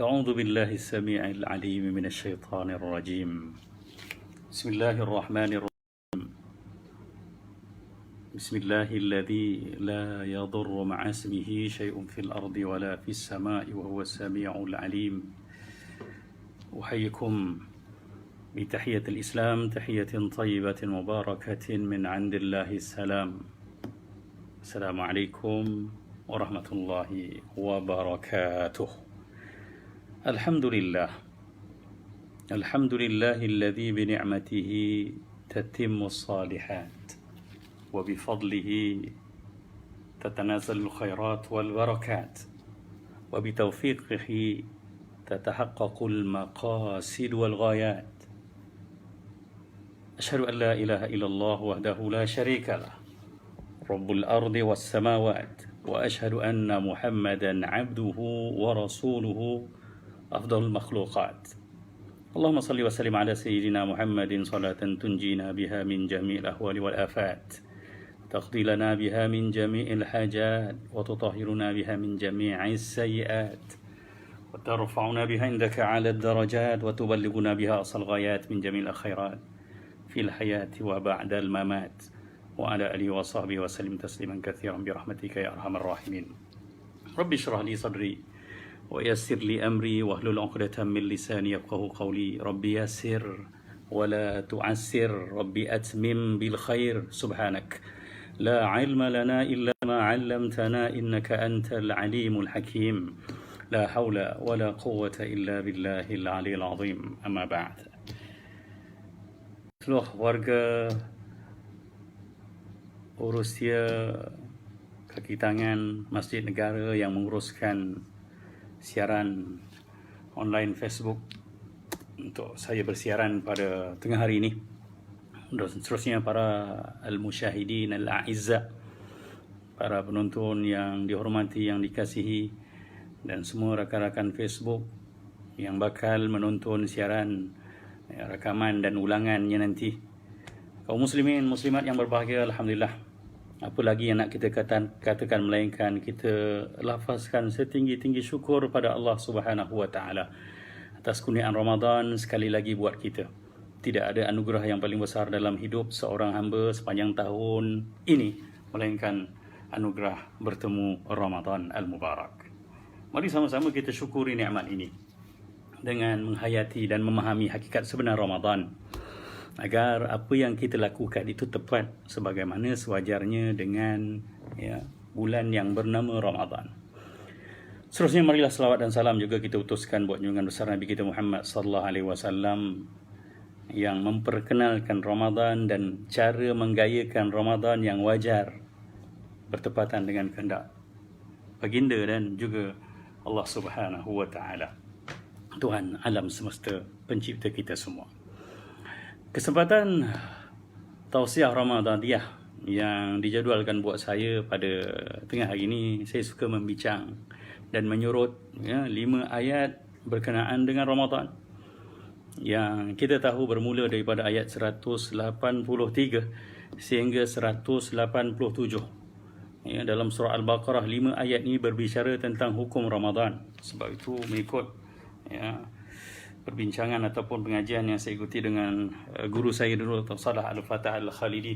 أعوذ بالله السميع العليم من الشيطان الرجيم. بسم الله الرحمن الرحيم. بسم الله الذي لا يضر مع اسمه شيء في الأرض ولا في السماء وهو السميع العليم. أحييكم بتحية الإسلام، تحية طيبة مباركة من عند الله السلام. السلام عليكم ورحمة الله وبركاته. الحمد لله الذي بنعمته تتم الصالحات وبفضله تتنازل الخيرات والبركات وبتوفيقه تتحقق المقاصد والغايات. أشهد أن لا إله إلا الله وحده لا شريك له رب الأرض والسماوات، وأشهد أن محمدا عبده ورسوله أفضل المخلوقات. اللهم صل وسلم على سيدنا محمد صلاة تنجينا بها من جميع الأهوال والآفات، تقضي لنا بها من جميع الحاجات، وتطهرنا بها من جميع السيئات، وترفعنا بها عندك على الدرجات، وتبلغنا بها أقصى الغايات من جميع الخيرات في الحياة وبعد الممات، وعلى آله وصحبه وسلم تسليما كثيرا برحمتك يا أرحم الراحمين. رب اشرح لي صدري ويسر لي أمري واحلل عقدة من لساني يفقهوا قولي. ربي يسر ولا تعسر، ربي أتمم بالخير. سبحانك لا علم لنا إلا ما علمتنا إنك أنت العليم الحكيم. لا حول ولا قوة إلا بالله العلي العظيم. أما بعد. Seluruh warga Urusia kaki tangan Masjid Negara yang menguruskan siaran online Facebook untuk saya bersiaran pada tengah hari ini, dan seterusnya para al-musyahidin al-a'izza, para penonton yang dihormati, yang dikasihi, dan semua rakan-rakan Facebook yang bakal menonton siaran rakaman dan ulangannya nanti. Kaum muslimin muslimat yang berbahagia, alhamdulillah. Apa lagi yang nak kita katakan melainkan kita lafazkan setinggi-tinggi syukur pada Allah Subhanahu wa taala atas kurniaan Ramadan sekali lagi buat kita. Tidak ada anugerah yang paling besar dalam hidup seorang hamba sepanjang tahun ini melainkan anugerah bertemu Ramadan al-Mubarak. Mari sama-sama kita syukuri nikmat ini dengan menghayati dan memahami hakikat sebenar Ramadan, agar apa yang kita lakukan itu tepat sebagaimana sewajarnya dengan bulan yang bernama Ramadan. Seterusnya marilah selawat dan salam juga kita utuskan buat junjungan besar Nabi kita Muhammad sallallahu alaihi wasallam yang memperkenalkan Ramadan dan cara menggayakan Ramadan yang wajar bertepatan dengan kehendak baginda dan juga Allah Subhanahu wa taala, Tuhan alam semesta, pencipta kita semua. Kesempatan tausiah Ramadaniyah yang dijadualkan buat saya pada tengah hari ini, saya suka membincang dan menyurut 5 ayat berkenaan dengan Ramadan yang kita tahu bermula daripada ayat 183 sehingga 187. Dalam surah Al-Baqarah 5 ayat ini berbicara tentang hukum Ramadan. Sebab itu mengikut perbincangan ataupun pengajian yang saya ikuti dengan guru saya dulu, Dr. Salah Al-Fatah Al-Khalidi,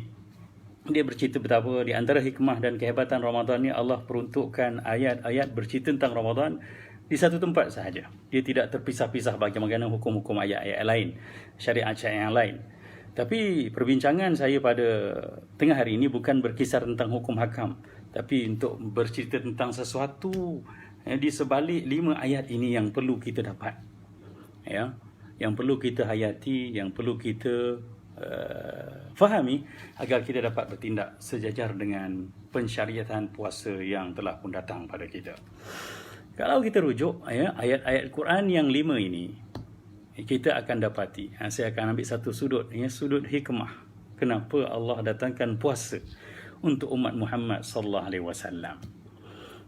dia bercerita betapa di antara hikmah dan kehebatan Ramadan ni, Allah peruntukkan ayat-ayat bercerita tentang Ramadan di satu tempat sahaja. Dia tidak terpisah-pisah bagaimana hukum-hukum ayat-ayat lain, syariat-syariat yang lain. Tapi perbincangan saya pada tengah hari ini bukan berkisar tentang hukum hakam, tapi untuk bercerita tentang sesuatu di sebalik 5 ayat ini yang perlu kita dapat, yang perlu kita hayati, yang perlu kita fahami agar kita dapat bertindak sejajar dengan pensyariatan puasa yang telah pun datang pada kita. Kalau kita rujuk ayat-ayat Quran yang 5 ini, kita akan dapati, saya akan ambil satu sudut, sudut hikmah kenapa Allah datangkan puasa untuk umat Muhammad sallallahu alaihi wasallam.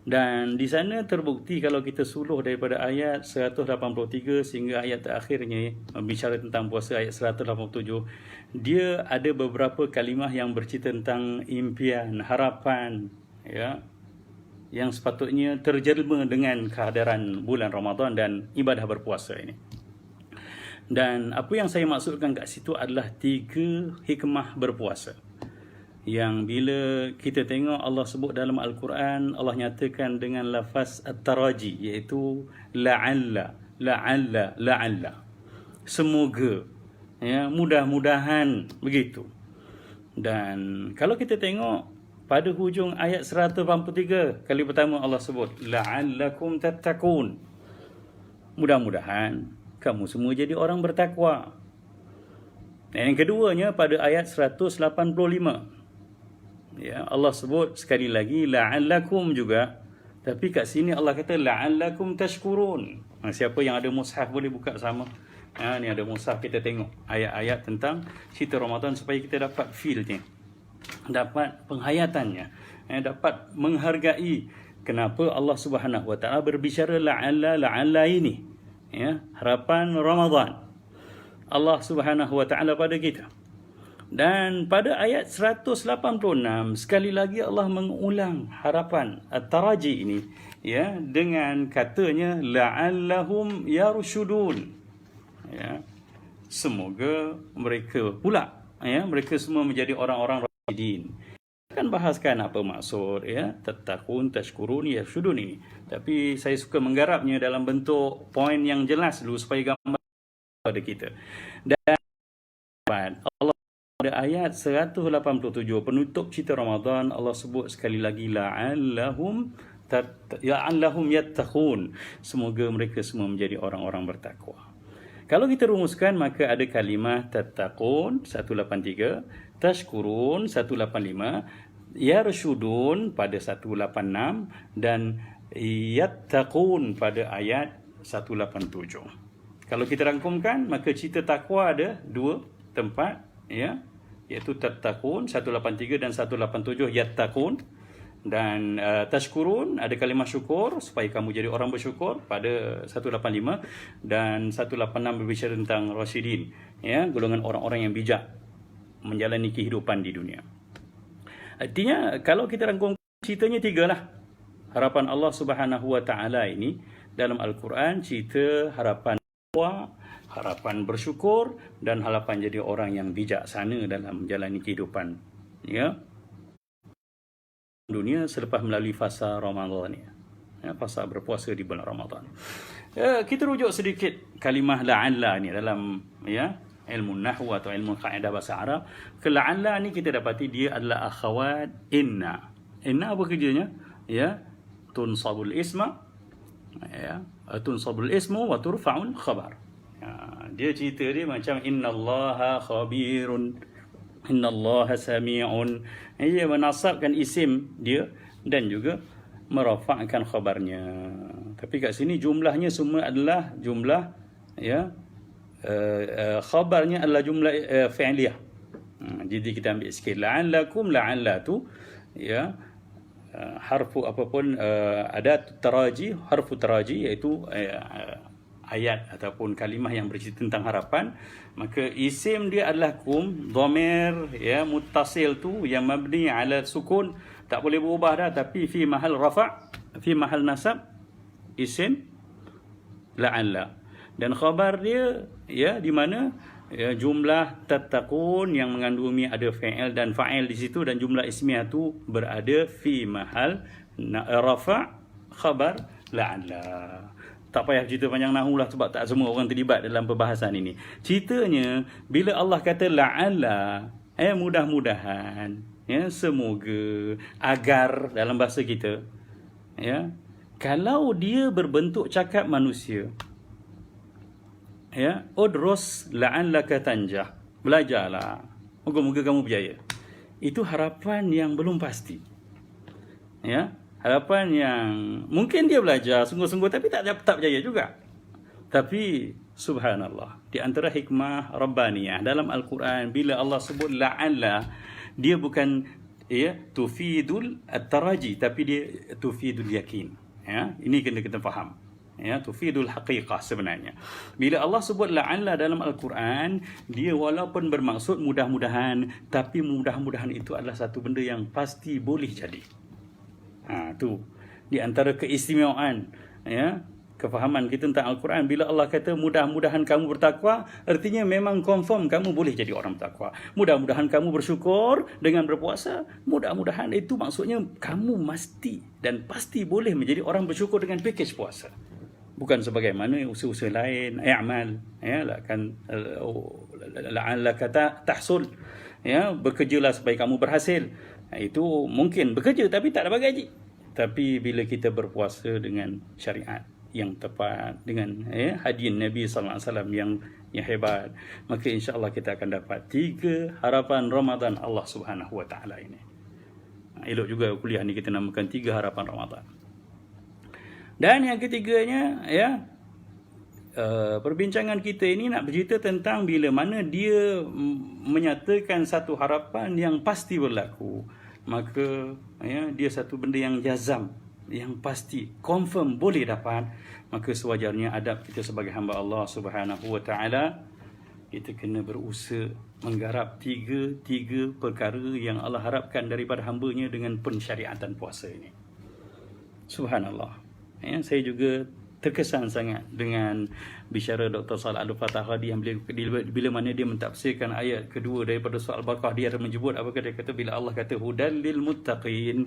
Dan di sana terbukti kalau kita suluh daripada ayat 183 sehingga ayat terakhirnya berbicara tentang puasa ayat 187, dia ada beberapa kalimah yang bercerita tentang impian, harapan, yang sepatutnya terjelma dengan kehadiran bulan Ramadan dan ibadah berpuasa ini. Dan apa yang saya maksudkan kat situ adalah 3 hikmah berpuasa. Yang bila kita tengok Allah sebut dalam Al-Quran, Allah nyatakan dengan lafaz at-taraji, iaitu la'alla, la'alla, la'alla. Semoga, ya, mudah-mudahan, begitu. Dan kalau kita tengok pada hujung ayat 183, kali pertama Allah sebut la'allakum tattaqun. Mudah-mudahan kamu semua jadi orang bertakwa. Dan yang keduanya pada ayat 185. Ya, Allah sebut sekali lagi la'allakum juga. Tapi kat sini Allah kata la'allakum tashkurun. Siapa yang ada mushaf boleh buka sama. Ni ada mushaf, kita tengok ayat-ayat tentang cerita Ramadan supaya kita dapat feel-nya, dapat penghayatannya, dapat menghargai kenapa Allah Subhanahu Wa Taala berbicara la'alla ini, ya, harapan Ramadan Allah Subhanahu Wa Taala pada kita. Dan pada ayat 186 sekali lagi Allah mengulang harapan at-taraji ini, ya, dengan katanya la'allahum yarshudun, ya, semoga mereka pula, ya, mereka semua menjadi orang-orang rasyidin. Akan bahaskan apa maksud, ya, tattaqun tashkurun yarshudun ini, tapi saya suka menggarapnya dalam bentuk poin yang jelas dulu supaya gambar pada kita. Dan Allah pada ayat 187 penutup cerita Ramadan, Allah sebut sekali lagi la'allahum yattaqun, semoga mereka semua menjadi orang-orang bertakwa. Kalau kita rumuskan, maka ada kalimah tattaqun 183, tashkurun 185, yarshudun pada 186 dan yattaqun pada ayat 187. Kalau kita rangkumkan, maka cerita takwa ada 2 tempat, ya, iaitu tattaqun 183 dan 187 yattaqun, dan tashkurun ada kalimah syukur supaya kamu jadi orang bersyukur pada 185, dan 186 berbicara tentang rasyidin, ya, golongan orang-orang yang bijak menjalani kehidupan di dunia. Artinya kalau kita rangkum ceritanya 3 lah. Harapan Allah Subhanahu Wa Taala ini dalam Al-Quran, cerita harapan takwa, harapan bersyukur, dan harapan jadi orang yang bijaksana dalam menjalani kehidupan, ya, dunia selepas melalui fasa Ramadan ni, ya, fasa berpuasa di bulan Ramadan. Kita rujuk sedikit kalimah la'alla ni dalam, ya, ilmu nahwu atau ilmu kaedah bahasa Arab. Ke la'alla ni kita dapati dia adalah akhawat inna. Inna apa kerjanya? Ya, tunsabul isma, ya, tunsabul ismu wa turfa'ul khabar. Dia cerita dia macam innallaha khabirun, innallaha sami'un. Ia menasabkan isim dia dan juga merafa'kan khabarnya. Tapi kat sini jumlahnya semua adalah jumlah, ya, khabarnya adalah jumlah fi'liyah. Jadi kita ambil sikit la'allakum, la'alla tu, ya, harfu apapun, adat taraji, harfu taraji, iaitu ayat ataupun kalimah yang bercerita tentang harapan, maka isim dia adalah kum, dhamir, ya, muttasil tu yang mabni ala sukun, tak boleh berubah dah, tapi fi mahal rafa', fi mahal nasab, isim la'alla. Dan khabar dia, ya, di mana, ya, jumlah tattaqun yang mengandungi ada fa'il dan fa'il di situ, dan jumlah ismiyah tu berada fi mahal rafa' khabar la'alla. Tak payah cerita panjang nahu lah, sebab tak semua orang terlibat dalam perbahasan ini. Ceritanya bila Allah kata la'alla, mudah-mudahan, ya, semoga, agar dalam bahasa kita, ya, kalau dia berbentuk cakap manusia, ya, udrus la'allaka tanjah, belajarlah, moga-moga kamu berjaya. Itu harapan yang belum pasti, ya, harapan yang mungkin dia belajar sungguh-sungguh tapi tak berjaya juga. Tapi subhanallah, di antara hikmah rabbaniyah dalam Al-Quran, bila Allah sebut la'alla, dia bukan, ya, tufidul at-taraji, tapi dia tufidul yakin, ya. Ini kena kita faham, ya, tufidul haqiqah sebenarnya. Bila Allah sebut la'alla dalam Al-Quran, dia walaupun bermaksud mudah-mudahan, tapi mudah-mudahan itu adalah satu benda yang pasti boleh jadi. Tu. Di antara keistimewaan kefahaman kita tentang Al-Quran, bila Allah kata mudah-mudahan kamu bertakwa, artinya memang confirm kamu boleh jadi orang bertakwa. Mudah-mudahan kamu bersyukur dengan berpuasa, mudah-mudahan itu maksudnya kamu mesti dan pasti boleh menjadi orang bersyukur dengan pakej puasa. Bukan sebagaimana usaha-usaha lain, i'mal, la'allaka tahsul, bekerjalah supaya kamu berhasil. Itu mungkin bekerja tapi tak dapat gaji. Tapi bila kita berpuasa dengan syariat yang tepat, dengan hadiah Nabi sallallahu alaihi wasallam yang hebat, maka insya-Allah kita akan dapat 3 harapan Ramadan Allah Subhanahu wa taala ini. Elok juga kuliah ni kita namakan 3 harapan Ramadan. Dan yang ketiganya, perbincangan kita ini nak bercerita tentang bila mana dia menyatakan satu harapan yang pasti berlaku, maka dia satu benda yang jazam, yang pasti, confirm boleh dapat, maka sewajarnya adab kita sebagai hamba Allah Subhanahu wa taala, kita kena berusaha menggarap tiga perkara yang Allah harapkan daripada hamba-Nya dengan pensyariatan puasa ini. Subhanallah. Saya juga terkesan sangat dengan bicara Dr. Salih Al-Fatah Hadi yang bila mana dia mentafsirkan ayat kedua daripada surah Al-Baqarah. Dia ada menyebut apakah dia kata, bila Allah kata hudal lil muttaqin,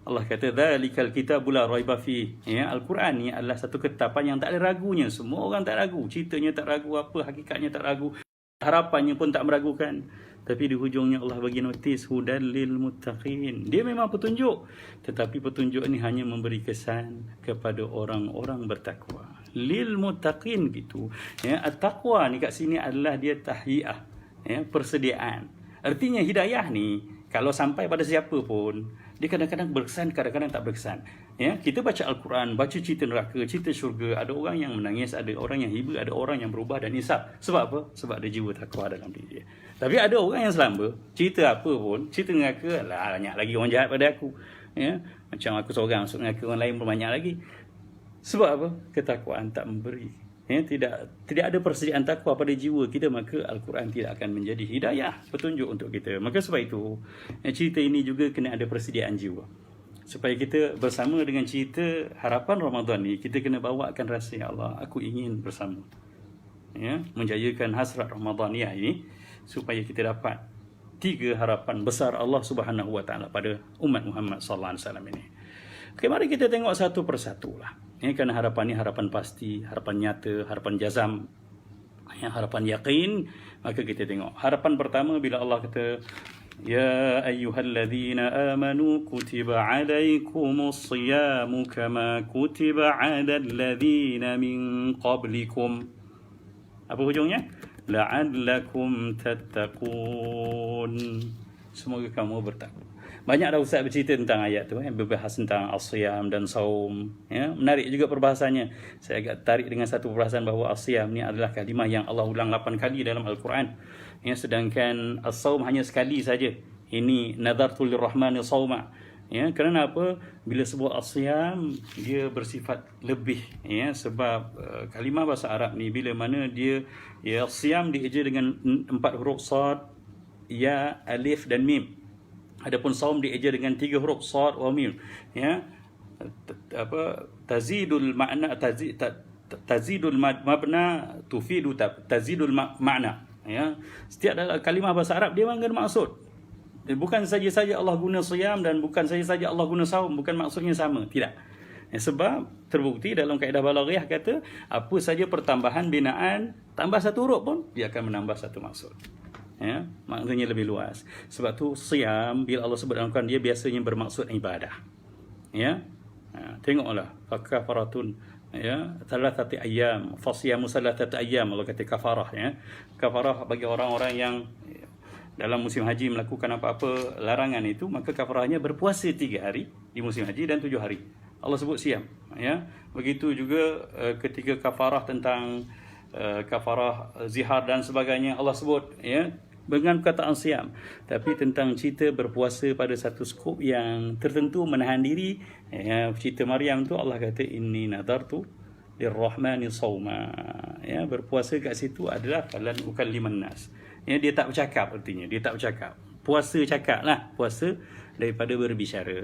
Allah kata dzalikal kitabul la raiba fi. Al-Quran ni adalah satu ketetapan yang tak ada ragunya. Semua orang tak ragu, ceritanya tak ragu, apa hakikatnya tak ragu, harapannya pun tak meragukan. Tapi di hujungnya Allah bagi notis hudal lil muttaqin. Dia memang petunjuk, tetapi petunjuk ini hanya memberi kesan kepada orang-orang bertakwa. Lil muttaqin gitu. At-taqwa ni kat sini adalah dia tahiyah, persediaan. Artinya hidayah ni kalau sampai pada siapa pun, dia kadang-kadang berkesan, kadang-kadang tak berkesan. Kita baca Al-Quran, baca cerita neraka, cerita syurga, ada orang yang menangis, ada orang yang hibur, ada orang yang berubah dan hisap. Sebab apa? Sebab ada jiwa takwa dalam diri dia. Tapi ada orang yang selamba, cerita apa pun, cerita neraka, banyak lagi orang jahat pada aku. Macam aku seorang masuk neraka, orang lain pun banyak lagi. Sebab apa? Ketakwaan tak memberi. Tidak ada persediaan takwa pada jiwa kita, maka Al-Quran tidak akan menjadi hidayah, petunjuk untuk kita. Maka sebab itu cerita ini juga kena ada persediaan jiwa, supaya kita bersama dengan cerita harapan Ramadan ni, kita kena bawakan rasa, ya Allah, aku ingin bersama menjayakan hasrat Ramadaniyah ini, supaya kita dapat 3 harapan besar Allah Subhanahu wa taala pada umat Muhammad sallallahu alaihi wasallam ini. Okay, mari kita tengok satu persatu lah. Kerana harapan ni harapan pasti, harapan nyata, harapan jazam, harapan yakin. Maka kita tengok harapan pertama, bila Allah kata, ya ayyuhalladzina amanu kutiba alaikumus siyamu kama kutiba alal ladzina min qablikum. Apa hujungnya? La'allakum tattaqun. Semoga kamu bertakwa. Banyak dah Ustaz bercerita tentang ayat tu, berbahas tentang as-siyam dan saum. Menarik juga perbahasannya. Saya agak tarik dengan satu perbahasan bahawa as-siyam ni adalah kalimah yang Allah ulang 8 kali dalam Al-Quran. Sedangkan as-saum hanya sekali saja. Ini nadartu lirrahmani sauma. Kerana apa? Bila sebut as-siyam, dia bersifat lebih. Sebab kalimah bahasa Arab ni, bila mana dia siyam dieja dengan 4 huruf sad, ya, alif dan mim. Adapun saum dieja dengan 3 huruf sad wa mim. Tazidul makna, tazidul mabna tufidu tazidul makna. Setiap kalimah bahasa Arab dia mengandung maksud. Bukan saja-saja Allah guna siyam dan bukan saja-saja Allah guna saum, bukan maksudnya sama, tidak. Sebab terbukti dalam kaedah balaghah kata, apa saja pertambahan binaan tambah satu huruf pun dia akan menambah satu maksud. Maknanya lebih luas. Sebab tu siyam bila Allah sebut dalam Quran, dia biasanya bermaksud ibadah. Tengoklah kafaratun thalathati ayyam, fasiyamu thalathati ayyam. Allah kata kafarah. Kafarah bagi orang-orang yang dalam musim haji melakukan apa-apa larangan itu, maka kafarahnya berpuasa 3 hari di musim haji dan 7 hari. Allah sebut siyam. Begitu juga ketika kafarah tentang kafarah zihar dan sebagainya, Allah sebut dengan perkataan siyam. Tapi tentang cerita berpuasa pada satu skop yang tertentu, menahan diri, cerita Maryam tu Allah kata inni nadartu lirrahmani sauma. Berpuasa kat situ adalah falan ukalliman nas. Dia tak bercakap, artinya dia tak bercakap. Puasa cakap lah, puasa daripada berbicara.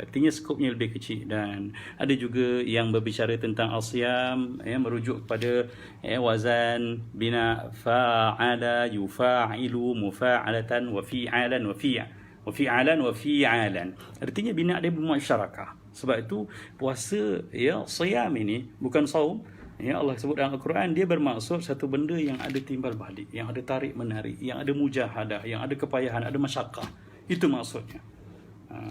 Artinya skopnya lebih kecil. Dan ada juga yang berbicara tentang al-siyam, merujuk kepada wazan bina fa'ala, yufa'ilu, mufa'alatan, wafi'alan, wafi'alan, wafi'alan. Artinya bina dia bermusyarakah. Sebab itu puasa siyam ini bukan saum. Allah sebut dalam Al-Quran, dia bermaksud satu benda yang ada timbal balik, yang ada tarik menarik, yang ada mujahadah, yang ada kepayahan, ada masyakah. Itu maksudnya.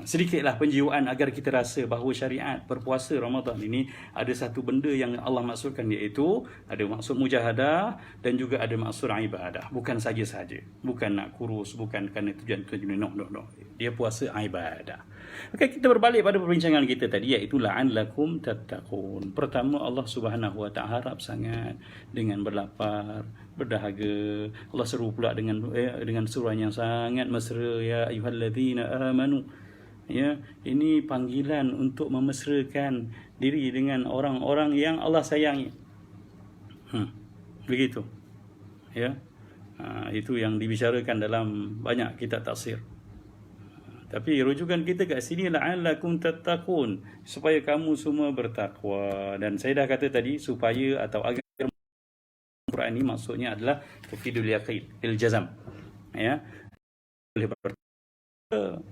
Sedikitlah penjiwaan agar kita rasa bahawa syariat berpuasa Ramadan ini ada satu benda yang Allah maksudkan, iaitu ada maksud mujahadah dan juga ada maksud ibadah. Bukan saja-saja, bukan nak kurus, bukan kerana tujuan-tujuan, no. Dia puasa ibadah. Okey, kita berbalik pada perbincangan kita tadi, iaitu la'allakum tattaqun. Pertama, Allah Subhanahu wa ta'ala harap sangat dengan berlapar, berdahaga. Allah seru pula dengan seruan yang sangat mesra, ya ayyuhallazina amanu. Ini panggilan untuk memesrakan diri dengan orang-orang yang Allah sayangi. Begitu. Itu yang dibicarakan dalam banyak kitab tafsir. Tapi rujukan kita kat sini, la'allakum tattaqun, supaya kamu semua bertakwa. Dan saya dah kata tadi, supaya atau agar Quran ini maksudnya adalah tufidul yaqin, iljazam. Boleh bertakwa.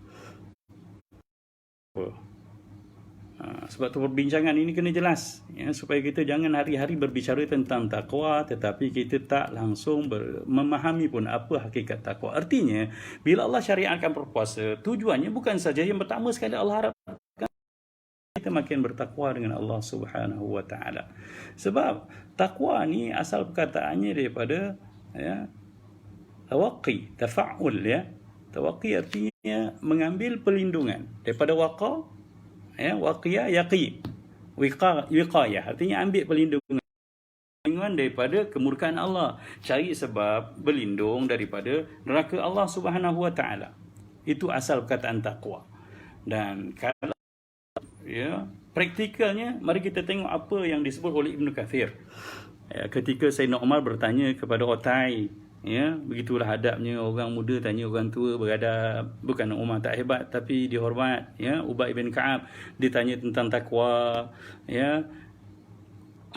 Sebab tu perbincangan ini kena jelas, supaya kita jangan hari-hari berbicara tentang takwa tetapi kita tak langsung memahami pun apa hakikat takwa. Artinya bila Allah syariatkan berpuasa, tujuannya bukan saja, yang pertama sekali Allah harapkan kita makin bertakwa dengan Allah Subhanahu wa ta'ala. Sebab takwa ni asal perkataannya daripada tawaqi, tafa'ul. Tawaqi artinya mengambil perlindungan daripada waqiyah, yaqi, wiqayah, artinya ambil perlindungan daripada kemurkaan Allah, cari sebab berlindung daripada neraka Allah Subhanahu wa ta'ala. Itu asal perkataan takwa. Dan kalau praktikalnya, mari kita tengok apa yang disebut oleh Ibn Kathir. Ketika Sayyidina Umar bertanya kepada Utai, begitulah adabnya orang muda tanya orang tua beradab. Bukan Umar tak hebat, tapi dihormat. Ubay bin Ka'ab ditanya tentang takwa,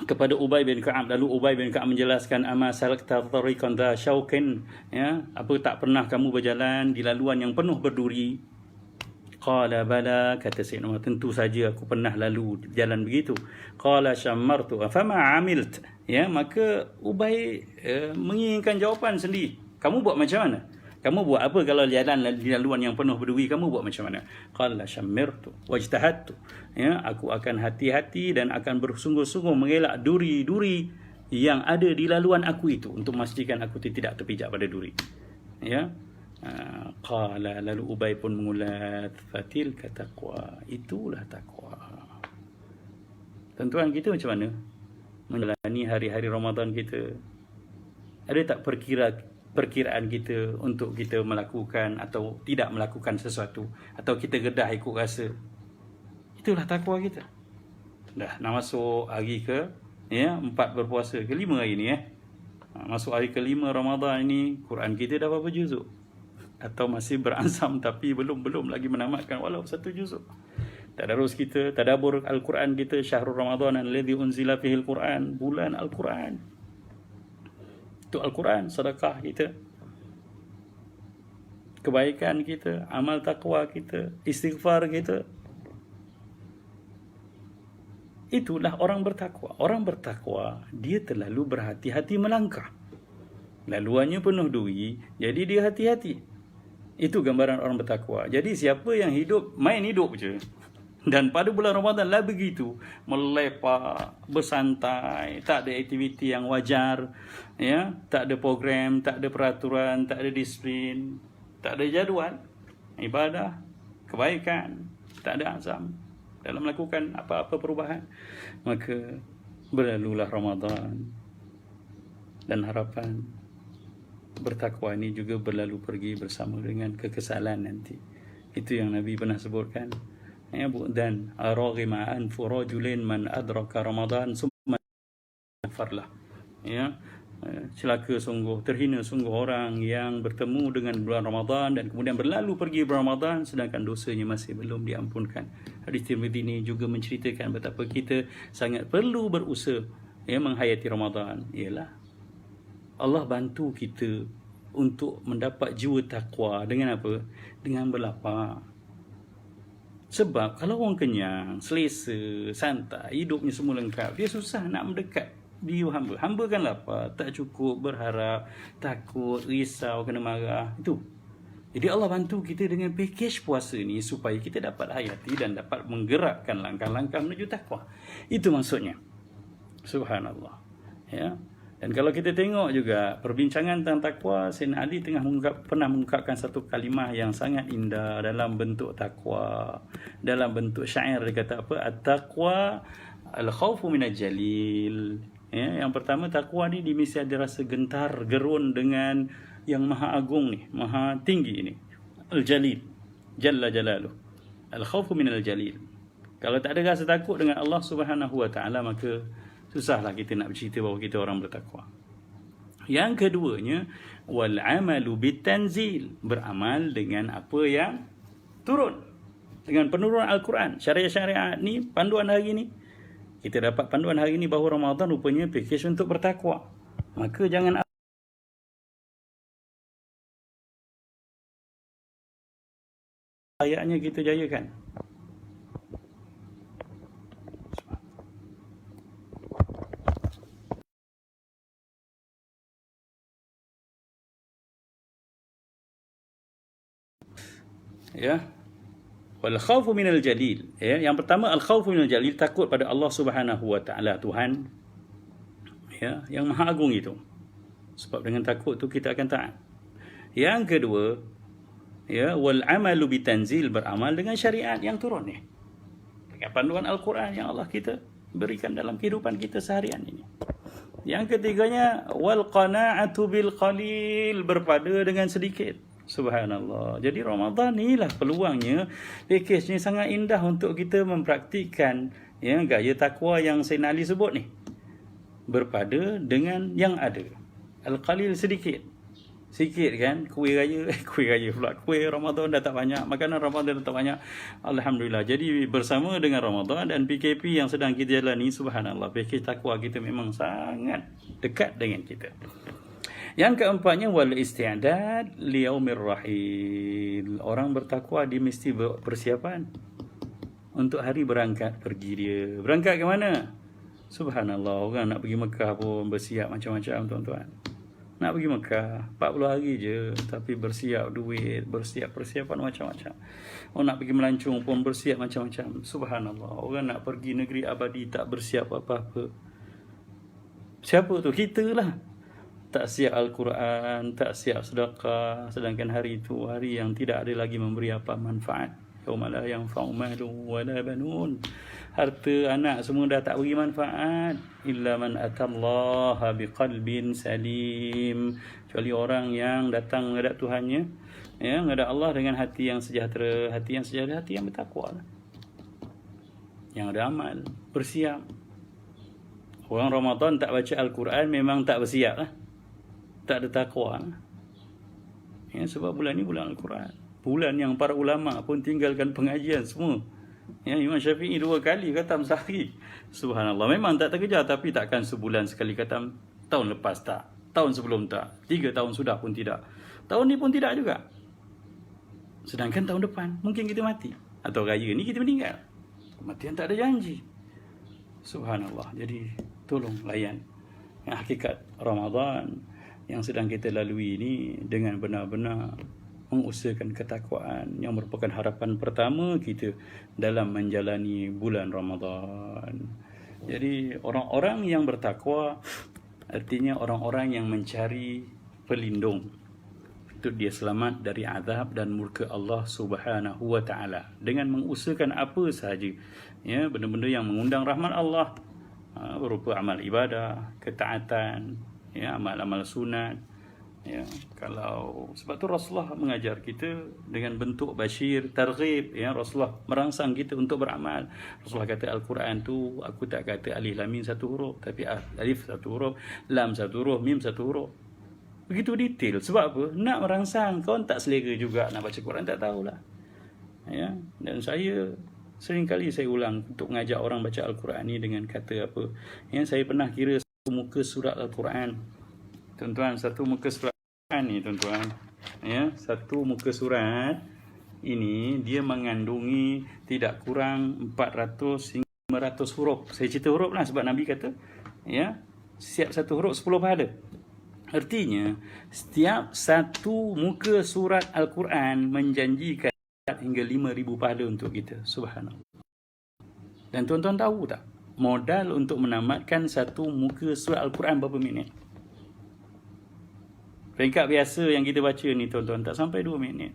kepada Ubay bin Ka'ab. Lalu Ubay bin Ka'ab menjelaskan, ama salakta tariqan dha syauqin, apa tak pernah kamu berjalan di laluan yang penuh berduri? Qala bala, kata Sayyidina Umar, tentu saja aku pernah lalu jalan begitu. Qala syammartu fama amilt, maka Ubay menginginkan jawapan sendiri. Kamu buat macam mana? Kamu buat apa kalau jalan di laluan yang penuh berduri? Kamu buat macam mana? Qala syammirtu wajtahadtu, aku akan hati-hati dan akan bersungguh-sungguh mengelak duri-duri yang ada di laluan aku itu, untuk memastikan aku tidak terpijak pada duri. Qala, lalu Ubay pun mengulat, fatilka taqwa, itulah takwa. Tentuan kita macam mana menjalani hari-hari Ramadan kita? Ada tak perkiraan kita untuk kita melakukan atau tidak melakukan sesuatu, atau kita gedah ikut rasa? Itulah takwa kita. Dah nak masuk hari ke 4 berpuasa, ke-5 hari ni masuk hari ke-5 Ramadan ini, Quran kita dah berapa juzuk? Atau masih beransam tapi belum lagi menamatkan walau 1 juzuk. Tadarus kita, tadabbur Al-Quran kita, syahrul Ramadan alladzi unzila fihi Al-Quran, bulan Al-Quran. Itu Al-Quran, sedekah kita, kebaikan kita, amal takwa kita, istighfar kita. Itulah orang bertakwa. Orang bertakwa, dia terlalu berhati-hati melangkah. Laluannya penuh duri, jadi dia hati-hati. Itu gambaran orang bertakwa. Jadi siapa yang main hidup je, dan pada bulan Ramadan lah begitu, melepak, bersantai, tak ada aktiviti yang wajar, tak ada program, tak ada peraturan, tak ada disiplin, tak ada jadual ibadah, kebaikan, tak ada azam dalam melakukan apa-apa perubahan, maka berlalulah Ramadan. Dan harapan bertakwa ini juga berlalu pergi bersama dengan kekesalan nanti. Itu yang Nabi pernah sebutkan, dan raghima anfu rajulin man adraka Ramadan summa farlah. Celaka sungguh, terhina sungguh orang yang bertemu dengan bulan Ramadan dan kemudian berlalu pergi bulan Ramadan sedangkan dosanya masih belum diampunkan. Hadis Tirmizi ini juga menceritakan betapa kita sangat perlu berusaha menghayati Ramadan. Ialah Allah bantu kita untuk mendapat jiwa takwa dengan apa? Dengan berlapar. Sebab kalau orang kenyang, selesa, santai, hidupnya semua lengkap, dia susah nak mendekat dia hamba. Hamba kan lapar, tak cukup, berharap, takut, risau, kena marah. Itu. Jadi Allah bantu kita dengan pakej puasa ni supaya kita dapat hayati dan dapat menggerakkan langkah-langkah menuju takwa. Itu maksudnya. Subhanallah. Ya. Dan kalau kita tengok juga perbincangan tentang takwa, Sayyidina Ali pernah mengungkapkan satu kalimah yang sangat indah dalam bentuk takwa. Dalam bentuk syair dia kata apa? At-taqwa al-khawfu minal jalil. Ya, yang pertama takwa ni dia mesti ada rasa gentar, gerun dengan yang maha agung ni, maha tinggi ni. Al-Jalil, Jalla Jalaluh. Al-khawfu minal jalil. Kalau tak ada rasa takut dengan Allah Subhanahu Wa Taala, maka susahlah kita nak bercerita bahawa kita orang bertakwa. Yang keduanya, wal amalu bitanzil, beramal dengan apa yang turun. Dengan penurunan Al-Quran, syariat-syariat ni, panduan hari ni. Kita dapat panduan hari ini bahawa Ramadan rupanya pakej untuk bertakwa. Maka jangan ayatnya kita jayakan. Ya. Wal khawfu minal jalil. Ya, yang pertama al khawfu minal jalil, takut pada Allah Subhanahu Wa Taala, Tuhan ya, yang maha agung itu. Sebab dengan takut tu kita akan taat. Yang kedua, ya, wal amalu bitanzil, beramal dengan syariat yang turun ni. Dengan panduan Al-Quran yang Allah kita berikan dalam kehidupan kita seharian ini. Yang ketiganya, wal qana'atu bil qalil, berpada dengan sedikit. Subhanallah. Jadi Ramadan ni lah peluangnya, pakejnya sangat indah untuk kita mempraktikkan gaya takwa yang Sayyidina Ali sebut ni. Berpada dengan yang ada. Al-qalil, sedikit. Sikit kan, kuih raya pula. Kuih Ramadan dah tak banyak, makanan Ramadan dah tak banyak. Alhamdulillah. Jadi bersama dengan Ramadan dan PKP yang sedang kita jalani, subhanallah, pakej takwa kita memang sangat dekat dengan kita. Yang keempatnya, wal isti'dad li yaumir rahil. Orang bertakwa dia mesti persiapan untuk hari berangkat pergi dia. Berangkat ke mana? Subhanallah, orang nak pergi Mekah pun bersiap macam-macam, tuan-tuan. Nak pergi Mekah 40 hari je, tapi bersiap duit, bersiap persiapan macam-macam. Orang nak pergi melancong pun bersiap macam-macam. Subhanallah, orang nak pergi negeri abadi tak bersiap apa-apa. Siapa tu? Kita lah. Tak siap Al-Quran, tak siap sedekah, sedangkan hari itu hari yang tidak ada lagi memberi apa manfaat. Yauma la yanfa'u malun wala banun. Harta, anak semua dah tak beri manfaat. Illa man atallaha biqalbin salim. Kecuali orang yang datang menghadap Tuhannya, menghadap Allah dengan hati yang sejahtera, hati yang bertakwa, yang ada amal, bersiap. Orang Ramadan tak baca Al-Quran memang tak bersiap lah. Tak ada takwa. Sebab bulan ni bulan Al-Quran. Bulan yang para ulama pun tinggalkan pengajian semua. Imam Syafi'i 2 kali khatam sehari. Subhanallah. Memang tak terkejar, tapi takkan sebulan sekali khatam. Tahun lepas tak. Tahun sebelum tak. 3 tahun sudah pun tidak. Tahun ni pun tidak juga. Sedangkan tahun depan mungkin kita mati. Atau raya ni kita meninggal. Kematian tak ada janji. Subhanallah. Jadi tolong layan hakikat Ramadan yang sedang kita lalui ini dengan benar-benar mengusahakan ketakwaan yang merupakan harapan pertama kita dalam menjalani bulan Ramadan. Jadi orang-orang yang bertakwa artinya orang-orang yang mencari pelindung untuk dia selamat dari azab dan murka Allah Subhanahu Wa Taala dengan mengusahakan apa sahaja benda-benda yang mengundang rahmat Allah, berupa amal ibadah, ketaatan, amal-amal sunat, Ya, kalau sebab tu Rasulullah mengajar kita dengan bentuk basyir, targhib, ya, Rasulullah merangsang kita untuk beramal. Rasulullah kata Al-Quran tu aku tak kata alif lam mim satu huruf, tapi alif satu huruf, lam satu huruf, mim satu huruf. Begitu detail. Sebab apa? Nak merangsang. Kau tak selera juga nak baca Quran, tak tahulah. Ya, dan saya sering kali saya ulang untuk mengajak orang baca Al-Quran ni dengan kata apa? Ya, saya pernah kira satu muka surat Al-Quran. Tuan-tuan, satu muka surat ni tuan-tuan, ya, satu muka surat ini dia mengandungi tidak kurang 400 hingga 500 huruf. Saya cerita huruf lah sebab Nabi kata, ya, setiap satu huruf 10 pahala. Artinya setiap satu muka surat Al-Quran menjanjikan hingga 5,000 pahala untuk kita. Subhanallah. Dan tuan-tuan tahu tak, modal untuk menamatkan satu muka surat Al-Quran berapa minit? Peringkat biasa yang kita baca ni tuan-tuan tak sampai 2 minit.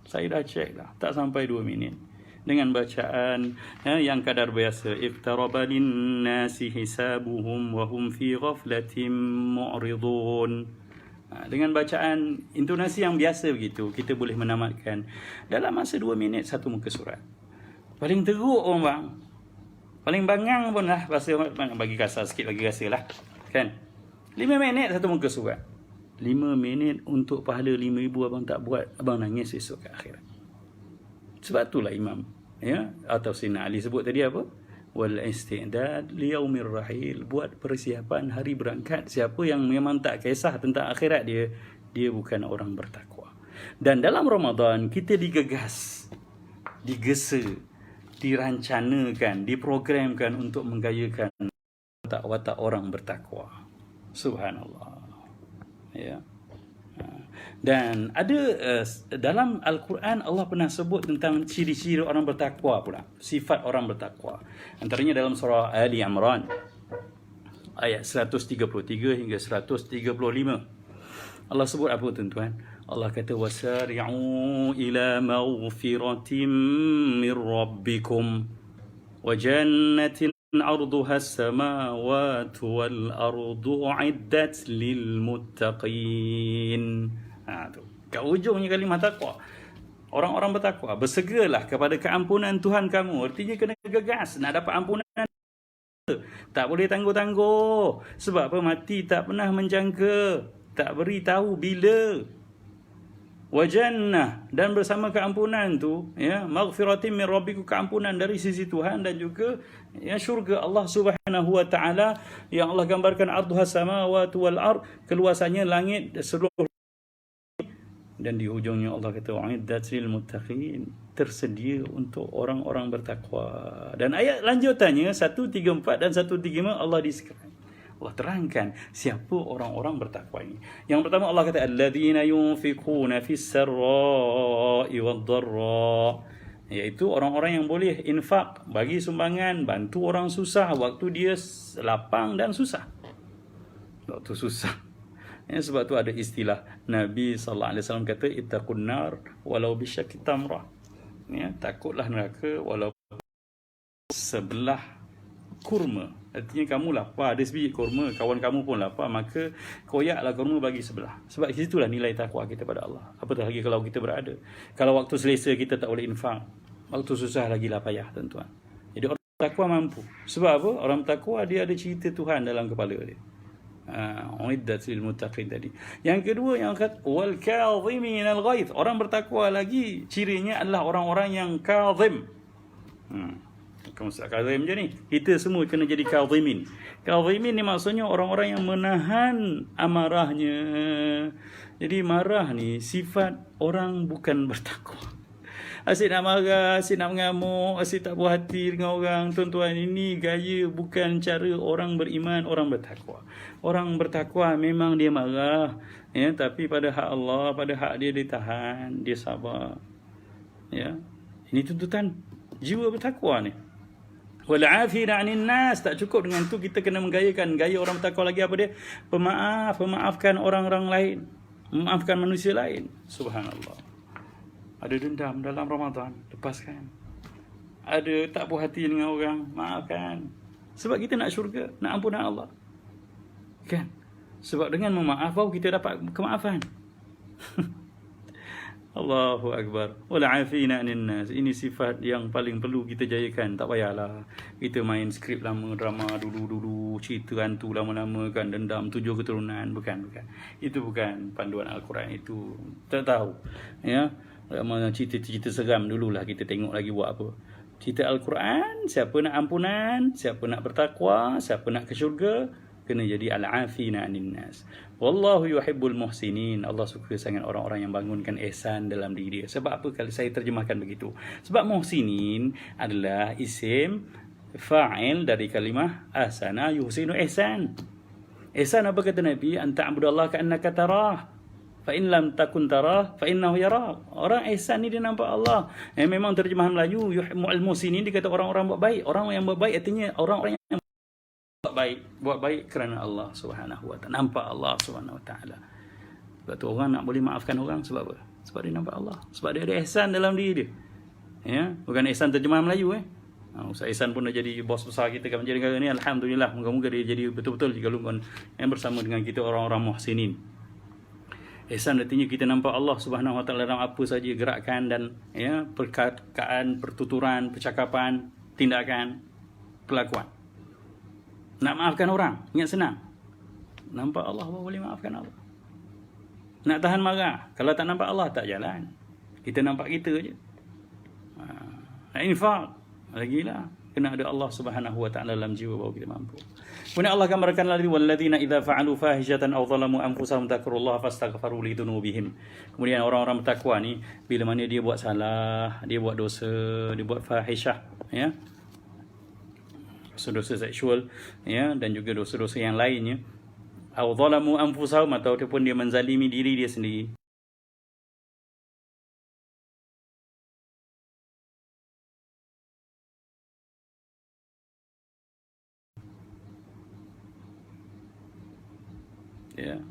Saya dah cek lah, tak sampai 2 minit. Dengan bacaan yang kadar biasa, iqtaraba lin-nasi hisabuhum wa hum fi ghaflatin mu'ridun. Dengan bacaan intonasi yang biasa begitu, kita boleh menamatkan dalam masa 2 minit satu muka surat. Paling teruk orang bang, paling bangang pun lah, bahasa bagi kasar sikit, bagi rasa lah, kan? 5 minit satu muka surat. 5 minit untuk pahala 5,000 abang tak buat, abang nangis esok ke akhirat. Sebab itulah Imam, ya, atau Sayyidina Ali sebut tadi apa? Wal istidad li yaumir rahil, buat persiapan hari berangkat. Siapa yang memang tak kisah tentang akhirat dia bukan orang bertakwa. Dan dalam Ramadan kita digegas, digesa, dirancanakan, diprogramkan untuk menggayakan watak-watak orang bertakwa. Subhanallah. Ya. Dan ada dalam Al-Quran Allah pernah sebut tentang ciri-ciri orang bertakwa pula, sifat orang bertakwa. Antaranya dalam surah Ali Imran ayat 133 hingga 135. Allah sebut apa tuan-tuan? Allah kata wasari'u ila maghfiratin min rabbikum wa jannatin عرضها السماوات والأرض أعدت للمتقين. Tu kat ujungnya kalimah takwa. Orang-orang bertakwa, bersegeralah kepada keampunan Tuhan kamu. Artinya kena gegas nak dapat ampunan. Tak boleh tangguh-tangguh. Sebab apa? Mati tak pernah menjangka, tak beritahu bila. Wajannah, dan bersama keampunan tu, ya, maghfiratin min rabbikum, keampunan dari sisi Tuhan, dan juga ya syurga Allah Subhanahu wa taala yang Allah gambarkan arduha samawati wal ard, keluasannya langit seluruh, dan di hujungnya Allah kata uiddat lil muttaqin, tersedia untuk orang-orang bertakwa. Dan ayat lanjutannya 134 dan 135 Allah disebutkan, Allah terangkan siapa orang-orang bertakwa ini. Yang pertama Allah kata alladzina yunfiquna fis sarra'i wad dharra, iaitu orang-orang yang boleh infak, bagi sumbangan, bantu orang susah waktu dia lapang dan susah. Waktu susah. Ya, sebab tu ada istilah Nabi sallallahu alaihi wasallam kata ittaqun nar walau bisyakki tamrah. Ya, takutlah neraka walau sebelah kurma. Artinya kamu lapar, ada sebiji kurma, kawan kamu pun lapar, maka koyaklah kurma bagi sebelah. Sebab situlah nilai takwa kita pada Allah. Apatah lagi kalau kita berada. Kalau waktu selesa kita tak boleh infak, waktu susah lagilah payah tuan-tuan. Jadi orang takwa mampu. Sebab apa? Orang takwa dia ada cerita Tuhan dalam kepala dia. Uiddat lil muttaqin tadi. Yang kedua yang kata wal kadhimin al ghaidh. Orang bertakwa lagi cirinya adalah orang-orang yang kadhim. Kamu tak kadhim je ni. Kita semua kena jadi kadhimin. Kadhimin ni maksudnya orang-orang yang menahan amarahnya. Jadi marah ni sifat orang bukan bertakwa. Asyik nak marah, asyik nak mengamuk, asyik tak puas hati dengan orang. Tuan-tuan, ini gaya bukan cara orang beriman, orang bertakwa. Orang bertakwa memang dia marah, ya, tapi pada hak Allah, pada hak dia tahan, dia sabar. Ya. Ini tuntutan jiwa bertakwa ni. Wal 'afina 'anil nas, tak cukup dengan tu, kita kena menggayakan gaya orang bertakwa lagi apa dia? Pemaaf, memaafkan orang-orang lain, memaafkan manusia lain. Subhanallah. Ada dendam dalam Ramadan, lepaskan. Ada tak puas hati dengan orang, maafkan. Sebab kita nak syurga, nak ampunan Allah. Kan? Sebab dengan memaaf baru kita dapat kemaafan. Allahu Akbar. Wala afina anin nas. Ini sifat yang paling perlu kita jayakan. Tak payahlah kita main skrip lama, drama dulu-dulu, cerita hantu lama-lama kan, dendam 7 keturunan. Bukan. Itu bukan panduan Al-Quran. Itu tak tahu. Ya. Cerita-cerita seram dululah kita tengok lagi buat apa. Cerita Al-Quran, siapa nak ampunan, siapa nak bertakwa, siapa nak ke syurga, kena jadi al-afina anin nas. Wallahu yuhibbul muhsinin. Allah suka sangat orang-orang yang bangunkan ihsan dalam diri dia. Sebab apa kalau saya terjemahkan begitu? Sebab muhsinin adalah isim fa'il dari kalimah ahsana yuhsinu ihsan. Ihsan apa kata Nabi? Anta abudallah ka'annaka tarah. Fa in lam takun tarah fa innahu yarak. Orang ihsan ni dia nampak Allah. Memang terjemahan Melayu yuhibbul muhsinin dikata orang-orang buat baik. Orang yang buat baik artinya orang-orang yang buat baik kerana Allah Subhanahu wa taala, nampak Allah Subhanahu wa taala. Sebab tu orang nak boleh maafkan orang sebab apa? Sebab dia nampak Allah, sebab dia ada ihsan dalam diri dia. Ya, bukan ihsan terjemahan Melayu Ustaz Ihsan pun dah jadi bos besar kita kat Banjar Negara ni, alhamdulillah. Moga-moga dia jadi betul-betul juga golongan yang bersama dengan kita orang-orang muhsinin. Ihsan artinya kita nampak Allah Subhanahu wa taala dalam apa saja gerakan dan perkataan, pertuturan, percakapan, tindakan, kelakuan. Nak maafkan orang, ingat senang. Nampak Allah baru boleh maafkan Allah. Nak tahan marah, kalau tak nampak Allah tak jalan. Kita nampak kita je. Nak infak, lagilah kena ada Allah Subhanahu wa taala dalam jiwa baru kita mampu. Kemudian Allah gambarkan lagi walladzina idza fa'alu fahishatan aw zalamu anfusahum dzakarullaha fastaghfaru li dzunubihim. Kemudian orang-orang bertakwa ni bila mana dia buat salah, dia buat dosa, dia buat fahisyah, ya. Dosa-dosa seksual, ya, dan juga dosa-dosa yang lainnya. Aw zalamu anfusahum, ataupun dia menzalimi diri dia sendiri. Ya.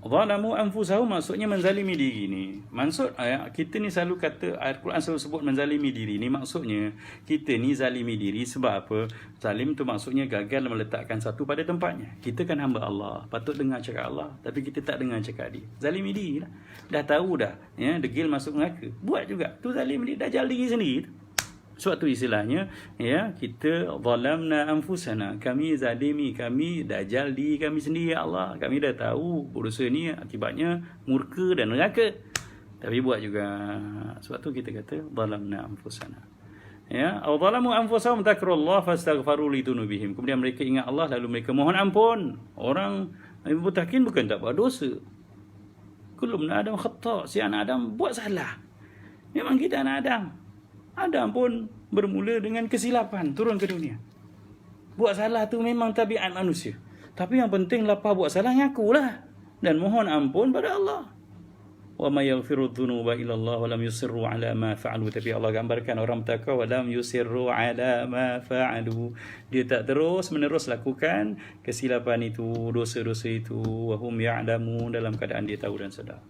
Zalamu anfusahum maksudnya menzalimi diri ni. Maksud kita ni selalu kata, Al-Quran selalu sebut menzalimi diri ni, maksudnya kita ni zalimi diri sebab apa? Zalim tu maksudnya gagal meletakkan satu pada tempatnya. Kita kan hamba Allah, patut dengar cakap Allah, tapi kita tak dengar cakap dia. Zalimi diri lah. Dah tahu dah, ya, degil masuk neraka, buat juga. Tu zalim diri, dajal diri sendiri tu. Sebab tu istilahnya, ya, kita zalamna anfusana, kami zalimi, kami dajal diri kami sendiri, ya Allah. Kami dah tahu dosa ni akibatnya murka dan neraka, tapi buat juga. Sebab tu kita kata zalamna anfusana. Ya, aw zalamu anfusahum dzakrullaha fastaghfaru li dzunubihim. Kemudian mereka ingat Allah lalu mereka mohon ampun. Orang mutakin bukan tak buat dosa. Kullum Adam khata', si anak Adam buat salah. Memang kita anak Adam. Adam pun bermula dengan kesilapan, turun ke dunia. Buat salah tu memang tabiat manusia. Tapi yang penting lepas buat salah, ngakulah dan mohon ampun pada Allah. Wa may yaghfiru dzunuba illa Allah wa lam yusirru ala ma fa'alu. Tapi Allah gambarkan orang bertakwa, wa lam yusirru ala ma fa'alu. Dia tak terus-menerus lakukan kesilapan itu, dosa-dosa itu, wa hum ya'lamun, dalam keadaan dia tahu dan sedar.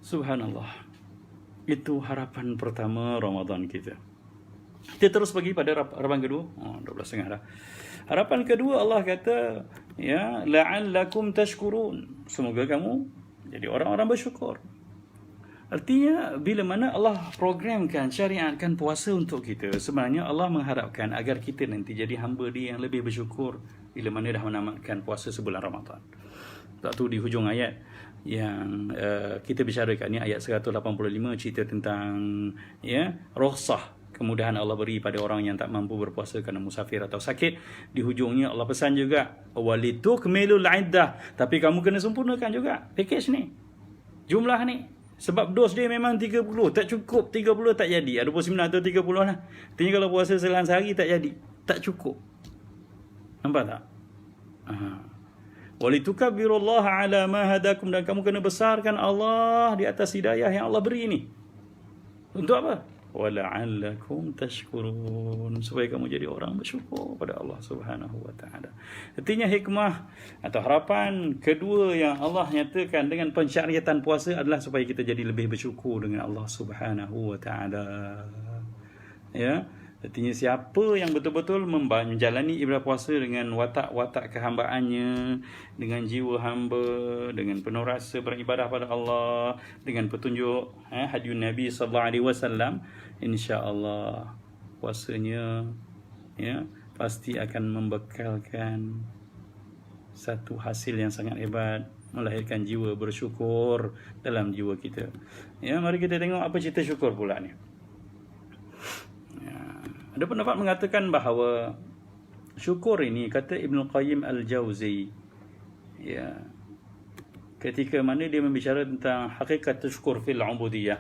Subhanallah. Itu harapan pertama Ramadan kita. Kita terus pergi pada harapan kedua. 12.30 dah. Harapan kedua Allah kata, ya, la'allakum tashkurun. Semoga kamu jadi orang-orang bersyukur. Artinya bila mana Allah programkan, syariatkan puasa untuk kita, sebenarnya Allah mengharapkan agar kita nanti jadi hamba Dia yang lebih bersyukur bila mana dah menamatkan puasa sebulan Ramadan. Sebab tu di hujung ayat yang kita bicarakan ni, ayat 185, cerita tentang, ya, rukhsah, kemudahan Allah beri pada orang yang tak mampu berpuasa kerana musafir atau sakit. Di hujungnya Allah pesan juga walitukmilul iddah, tapi kamu kena sempurnakan juga package ni, jumlah ni. Sebab dos dia memang 30, tak cukup. 30 tak jadi, 29 atau 30 lah. Artinya kalau puasa selang sehari tak jadi, tak cukup. Nampak tak? Walitukabbirullaha ala ma hadakum, dan kamu kena besarkan Allah di atas hidayah yang Allah beri ni. Untuk apa? Wala'allakum tashkurun, supaya kamu jadi orang bersyukur pada Allah Subhanahu wa taala. Artinya hikmah atau harapan kedua yang Allah nyatakan dengan pensyariatan puasa adalah supaya kita jadi lebih bersyukur dengan Allah Subhanahu wa taala. Ya. Artinya siapa yang betul-betul menjalani ibadah puasa dengan watak-watak kehambaannya, dengan jiwa hamba, dengan penuh rasa beribadah pada Allah, dengan petunjuk hadis Nabi sallallahu alaihi wasallam, insya-Allah puasanya pasti akan membekalkan satu hasil yang sangat hebat, melahirkan jiwa bersyukur dalam jiwa kita. Mari kita tengok apa cerita syukur pula ni. Ada pendapat mengatakan bahawa syukur ini, kata Ibn Qayyim Al-Jauzi, ketika mana dia membicara tentang hakikat syukur fil ubudiyah,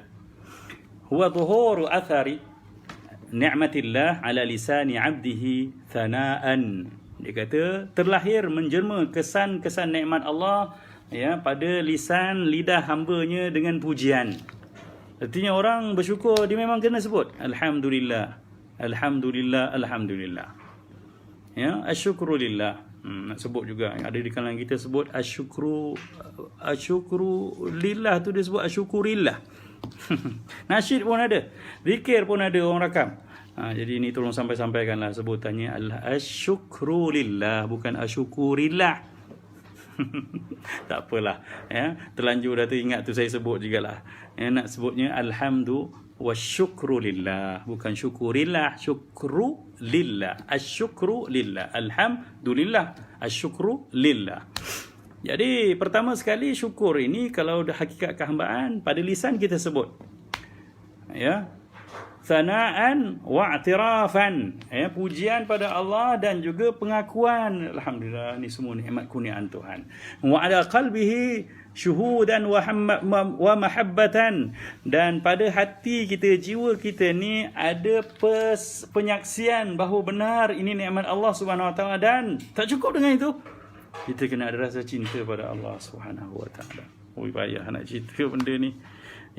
huwa dhuhuru athari ni'matillah ala lisani 'abdihi thana'an. Dia kata terlahir menjelma kesan-kesan nikmat Allah pada lisan lidah hamba-Nya dengan pujian. Artinya orang bersyukur dia memang kena sebut alhamdulillah, alhamdulillah, alhamdulillah. Asyukru lillah. Nak sebut juga, ada di kalangan kita sebut asyukru lillah tu, dia sebut asyukurillah. Nasyid pun ada, zikir pun ada orang rakam. Jadi ini tolong sampaikanlah sebutannya adalah asyukru lillah, bukan asyukurillah. Tak apalah, terlanjur dah teringat tu saya sebut jugalah. Nak sebutnya alhamdu wasyukru lillah, bukan syukurillah, syukru lillah, asyukru lillah, alhamdulillah, asyukru lillah. Jadi pertama sekali syukur ini kalau hakikat kehambaan pada lisan kita sebut, sana'an wa i'tirafan, pujian pada Allah dan juga pengakuan alhamdulillah ni semua nikmat kurniaan Tuhan. Wa ala qalbihi syuhudan wa mahabbatan, dan pada hati kita, jiwa kita ni ada penyaksian bahawa benar ini nikmat Allah Subhanahu wa taala, dan tak cukup dengan itu, kita kena ada rasa cinta pada Allah Subhanahu wa taala. Oi, payah nak cerita benda ni.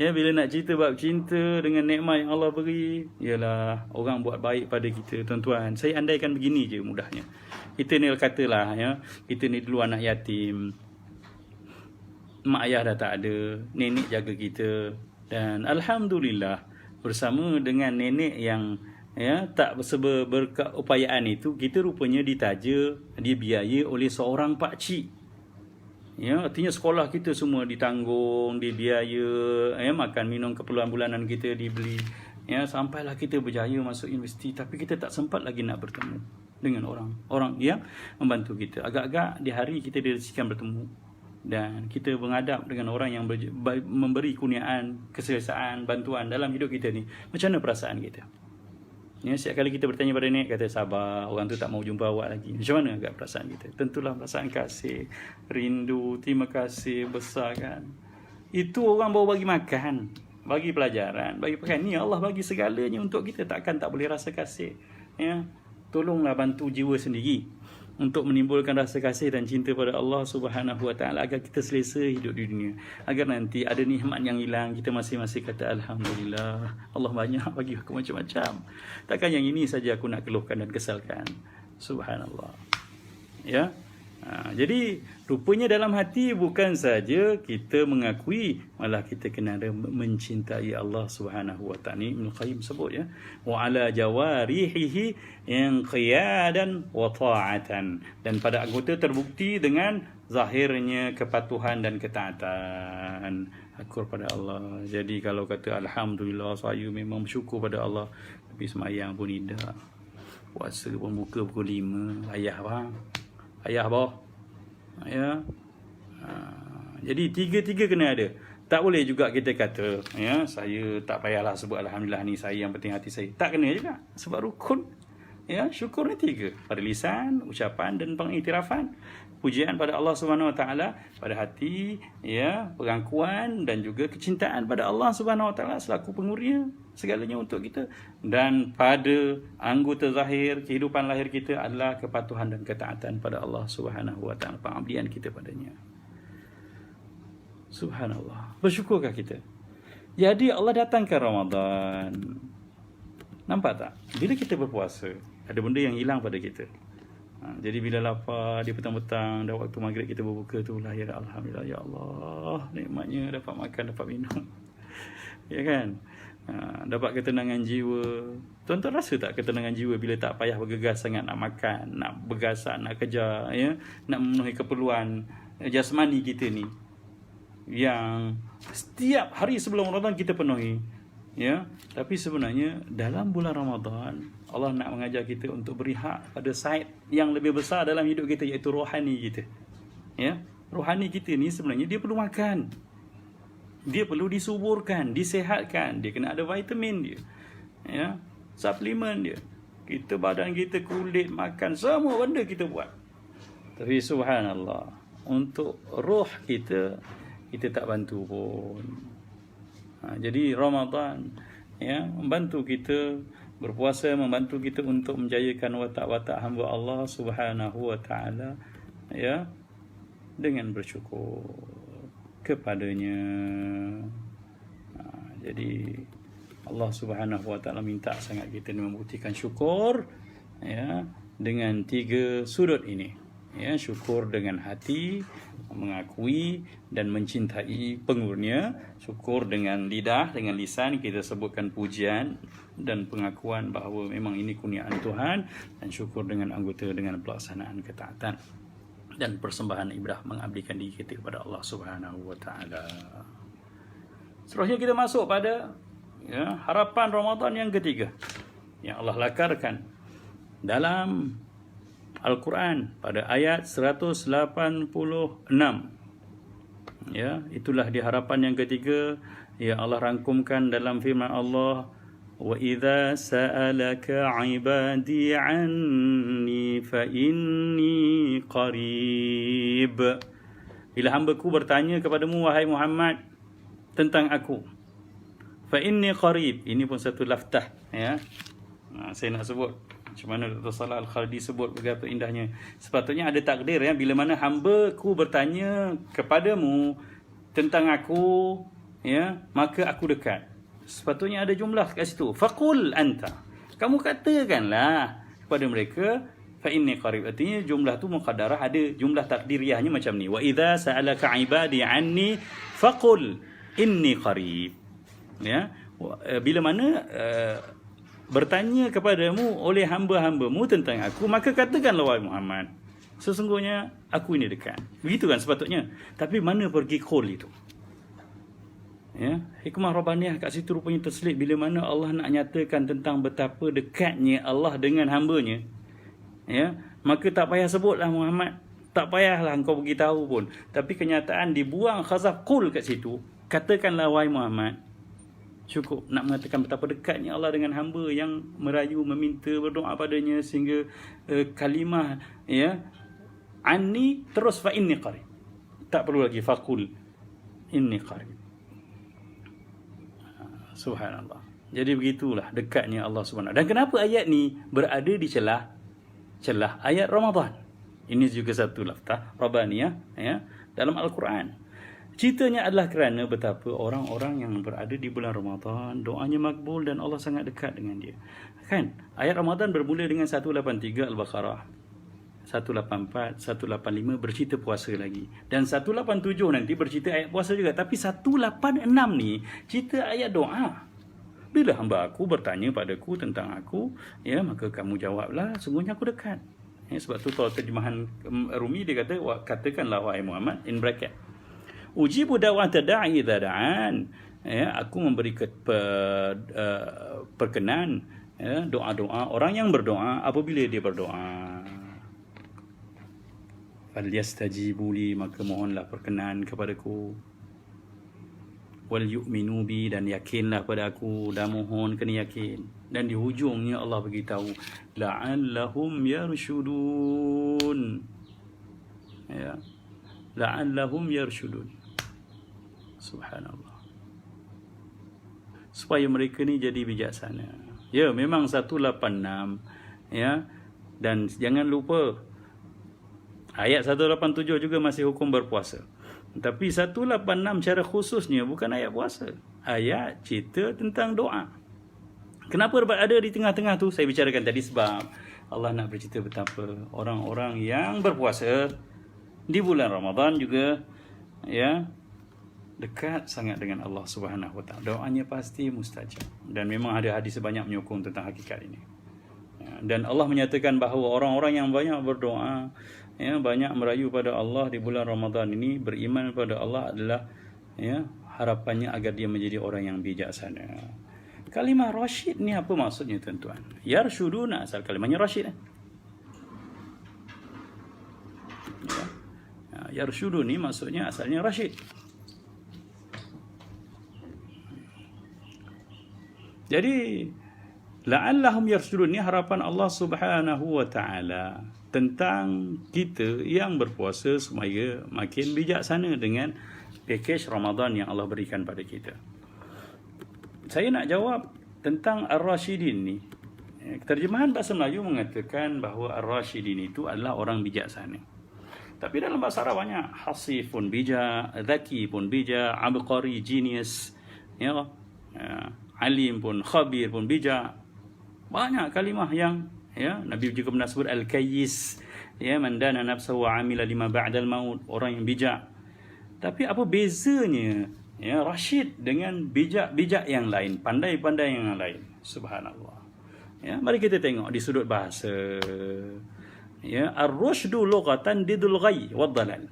Bila nak cerita bab cinta dengan nikmat yang Allah beri, ialah orang buat baik pada kita, tuan-tuan. Saya andaikan begini je mudahnya. Kita ni katalah, kita ni dulu anak yatim. Mak ayah dah tak ada, nenek jaga kita, dan alhamdulillah bersama dengan nenek yang tak berkeupayaan itu, kita rupanya ditaja, dibiayai oleh seorang pakcik. Artinya sekolah kita semua ditanggung, dibiaya, makan minum keperluan bulanan kita dibeli, sampailah kita berjaya masuk universiti, tapi kita tak sempat lagi nak bertemu dengan orang yang membantu kita. Agak-agak di hari kita diresikan bertemu, dan kita menghadap dengan orang yang memberi kurniaan, keselesaan, bantuan dalam hidup kita ni. Macam mana perasaan kita? Setiap kali kita bertanya pada nenek, kata sabar, orang tu tak mau jumpa awak lagi. Macam mana agak perasaan kita? Tentulah perasaan kasih, rindu, terima kasih besar kan. Itu orang baru bagi makan, bagi pelajaran, bagi pakaian. Ni Allah bagi segalanya untuk kita, takkan tak boleh rasa kasih. Tolonglah bantu jiwa sendiri untuk menimbulkan rasa kasih dan cinta pada Allah Subhanahu wa taala, agar kita selesa hidup di dunia. Agar nanti ada nikmat yang hilang, kita masing-masing kata alhamdulillah, Allah banyak bagi aku macam-macam. Takkan yang ini saja aku nak keluhkan dan kesalkan. Subhanallah. Jadi rupanya dalam hati bukan saja kita mengakui, malah kita kena ada mencintai Allah Subhanahu wa taala. Ibn Qayyim sebut wa ala jawarihi inqiyadan wa ta'atan, dan pada anggota terbukti dengan zahirnya kepatuhan dan ketaatan akur pada Allah. Jadi kalau kata alhamdulillah, saya memang bersyukur pada Allah, tapi semayang pun tidak, puasa pun buka pukul 5, ayah bawah. Jadi tiga-tiga kena ada. Tak boleh juga kita kata saya tak payahlah sebut alhamdulillah ni, saya yang penting hati saya. Tak kena juga, sebab rukun syukur ni 3, pada lisan, ucapan dan pengiktirafan. Pujian pada Allah Subhanahu wa taala pada hati, pengakuan dan juga kecintaan pada Allah Subhanahu wa taala selaku pengurnia segalanya untuk kita, dan pada anggota zahir kehidupan lahir kita adalah kepatuhan dan ketaatan pada Allah Subhanahu wa taala, pengabdian kita padanya. Subhanallah. Bersyukurkah kita? Jadi Allah datangkan Ramadan. Nampak tak? Bila kita berpuasa, ada benda yang hilang pada kita. Jadi bila lapar di petang-petang, dah waktu maghrib kita berbuka tu, lahir alhamdulillah, ya Allah, nikmatnya dapat makan, dapat minum. Ya kan? dapat ketenangan jiwa. Tuan-tuan rasa tak ketenangan jiwa bila tak payah bergegas sangat nak makan, nak bergasak, nak kerja, ya, nak memenuhi keperluan jasmani kita ni, yang setiap hari sebelum Ramadan kita penuhi, ya. Tapi sebenarnya dalam bulan Ramadan Allah nak mengajar kita untuk berehat pada side yang lebih besar dalam hidup kita, iaitu rohani kita, ya. Rohani kita ni sebenarnya dia perlu makan, dia perlu disuburkan, disehatkan, dia kena ada vitamin dia, ya, suplemen dia, kita badan kita, kulit, makan, semua benda kita buat. Tapi subhanallah, untuk roh kita tak bantu pun. Jadi Ramadan, ya, membantu kita berpuasa, membantu kita untuk menjayakan watak-watak hamba Allah Subhanahu wa taala, ya, dengan bersyukur kepadanya. Jadi Allah Subhanahu wa taala minta sangat kita membuktikan syukur, ya, dengan 3 sudut ini, ya. Syukur dengan hati, mengakui dan mencintai pengurnia. Syukur dengan lidah, dengan lisan kita sebutkan pujian dan pengakuan bahawa memang ini kurniaan Tuhan. Dan syukur dengan anggota dengan pelaksanaan ketaatan dan persembahan ibadah mengabdikan diri kita kepada Allah Subhanahu wa taala. Seterusnya kita masuk pada, ya, harapan Ramadan yang ketiga yang Allah lakarkan dalam Al-Quran pada ayat 186. Ya, itulah di harapan yang ketiga yang Allah rangkumkan dalam firman Allah, wa idza sa'alaka 'ibadi 'anni fa inni qarib. Bila hamba-Ku bertanya kepadamu wahai Muhammad tentang aku, fa inni qarib, ini pun satu laftah, ya. Saya nak sebut macam mana Dr. Salah Al-Khaldi sebut begitu indahnya. Sepatutnya ada takdir, ya, bila mana hamba-Ku bertanya kepadamu tentang aku, ya, maka aku dekat. Sepatutnya ada jumlah kat situ. Faqul anta, kamu katakanlah kepada mereka, fa inni qarib. Artinya jumlah tu muqaddarah, ada jumlah takdiriahnya macam ni. Wa idza sa'alaka 'ibadi 'anni faqul inni qarib. Ya, bila mana bertanya kepadamu oleh hamba-hambamu tentang aku, maka katakanlah wahai Muhammad, sesungguhnya aku ini dekat. Begitu kan sepatutnya. Tapi mana pergi qul itu? Ya, hikmah rabbaniyah kat situ rupanya terselip bila mana Allah nak nyatakan tentang betapa dekatnya Allah dengan hambanya. Ya, maka tak payah sebutlah Muhammad, tak payahlah engkau beritahu pun. Tapi kenyataan dibuang khazaf qul kat situ. Katakanlah wahai Muhammad. Cukup nak mengatakan betapa dekatnya Allah dengan hamba yang merayu, meminta, berdoa padanya, sehingga kalimah, ya, anni terus fa inni qarib. Tak perlu lagi faqul inni qarib. Subhanallah. Jadi begitulah dekatnya Allah Subhanahu. Dan kenapa ayat ni berada di celah ayat Ramadan? Ini juga satu laftah rabbaniyah, ya, dalam Al-Quran. Ceritanya adalah kerana betapa orang-orang yang berada di bulan Ramadan doanya makbul dan Allah sangat dekat dengan dia. Kan? Ayat Ramadan bermula dengan 183 Al-Baqarah. 184, 185 bercerita puasa lagi. Dan 187 nanti bercerita ayat puasa juga. Tapi 186 ni cerita ayat doa. Bila hamba aku bertanya padaku tentang aku, ya, maka kamu jawablah, sungguhnya aku dekat. Ya, sebab tu kalau terjemahan Rumi dia kata, katakanlah wahai Muhammad, in bracket, ujibu da'wata da'i idza da'an. Ya, aku memberi perkenan, ya, doa-doa orang yang berdoa apabila dia berdoa. Falyastajibu li, maka mohonlah perkenan kepadaku. Wal yu'minu bi, dan yakinlah pada aku, dan mohon kena yakin. Dan di hujungnya Allah beritahu la'allahum yarshudun. Ya, la'allahum yarshudun. Subhanallah. Supaya mereka ni jadi bijaksana. Ya, memang 186, ya. Dan jangan lupa ayat 187 juga masih hukum berpuasa. Tapi 186 cara khususnya bukan ayat puasa. Ayat cerita tentang doa. Kenapa berada di tengah-tengah tu? Saya bicarakan tadi sebab Allah nak bercerita betapa orang-orang yang berpuasa di bulan Ramadan juga, ya, dekat sangat dengan Allah Subhanahu Wa Taala. Doanya pasti mustajab. Dan memang ada hadis banyak menyokong tentang hakikat ini. Dan Allah menyatakan bahawa orang-orang yang banyak berdoa, banyak merayu pada Allah di bulan Ramadan ini, beriman pada Allah adalah harapannya agar dia menjadi orang yang bijaksana. Kalimah rasyid ni apa maksudnya tuan-tuan? Yarshuduna, asal kalimahnya rasyid. Yarshudu ni maksudnya asalnya rasyid. Jadi la'allahum yarshudun ni harapan Allah Subhanahu Wa Taala tentang kita yang berpuasa supaya makin bijaksana dengan pakej Ramadan yang Allah berikan pada kita. Saya nak jawab tentang Ar-Rasyidin ni. Terjemahan bahasa Melayu mengatakan bahawa Ar-Rasyidin itu adalah orang bijaksana. Tapi dalam bahasa Arab banyak. Hasif pun bijak, Zaki pun bijak, Abqari, genius, Alim pun, Khabir pun bijak. Banyak kalimah yang Nabi juga pernah sebut Al-Kayyis, man dana nafsahu wa amila lima ba'dal maut, orang yang bijak. Tapi apa bezanya Rasyid dengan bijak-bijak yang lain, pandai-pandai yang lain? Subhanallah. Mari kita tengok di sudut bahasa. Ar-rusydu lughatan didul ghayy wad dalal.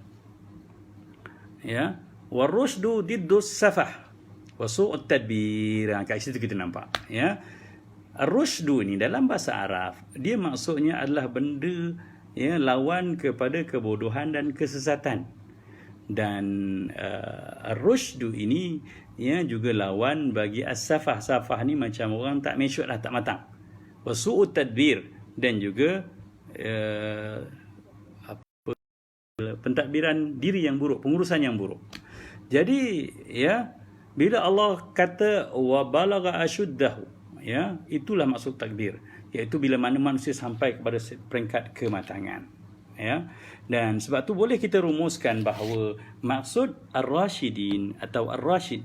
War-rusydu diddus safah wa su'ut tadbir. Kat situ kita nampak. Ar-rusydu ni dalam bahasa Arab, dia maksudnya adalah benda lawan kepada kebodohan dan kesesatan. Dan ar-rusydu ini juga lawan bagi as-safah. Safah ni macam orang tak mesyuk lah, tak matang. Wa su'ut tadbir, dan juga pentadbiran diri yang buruk, pengurusan yang buruk. Jadi bila Allah kata wa balagha ashuddahu, itulah maksud takbir, iaitu bila mana manusia sampai kepada peringkat kematangan. Dan sebab tu boleh kita rumuskan bahawa maksud ar-rasyidin atau ar-rasyid,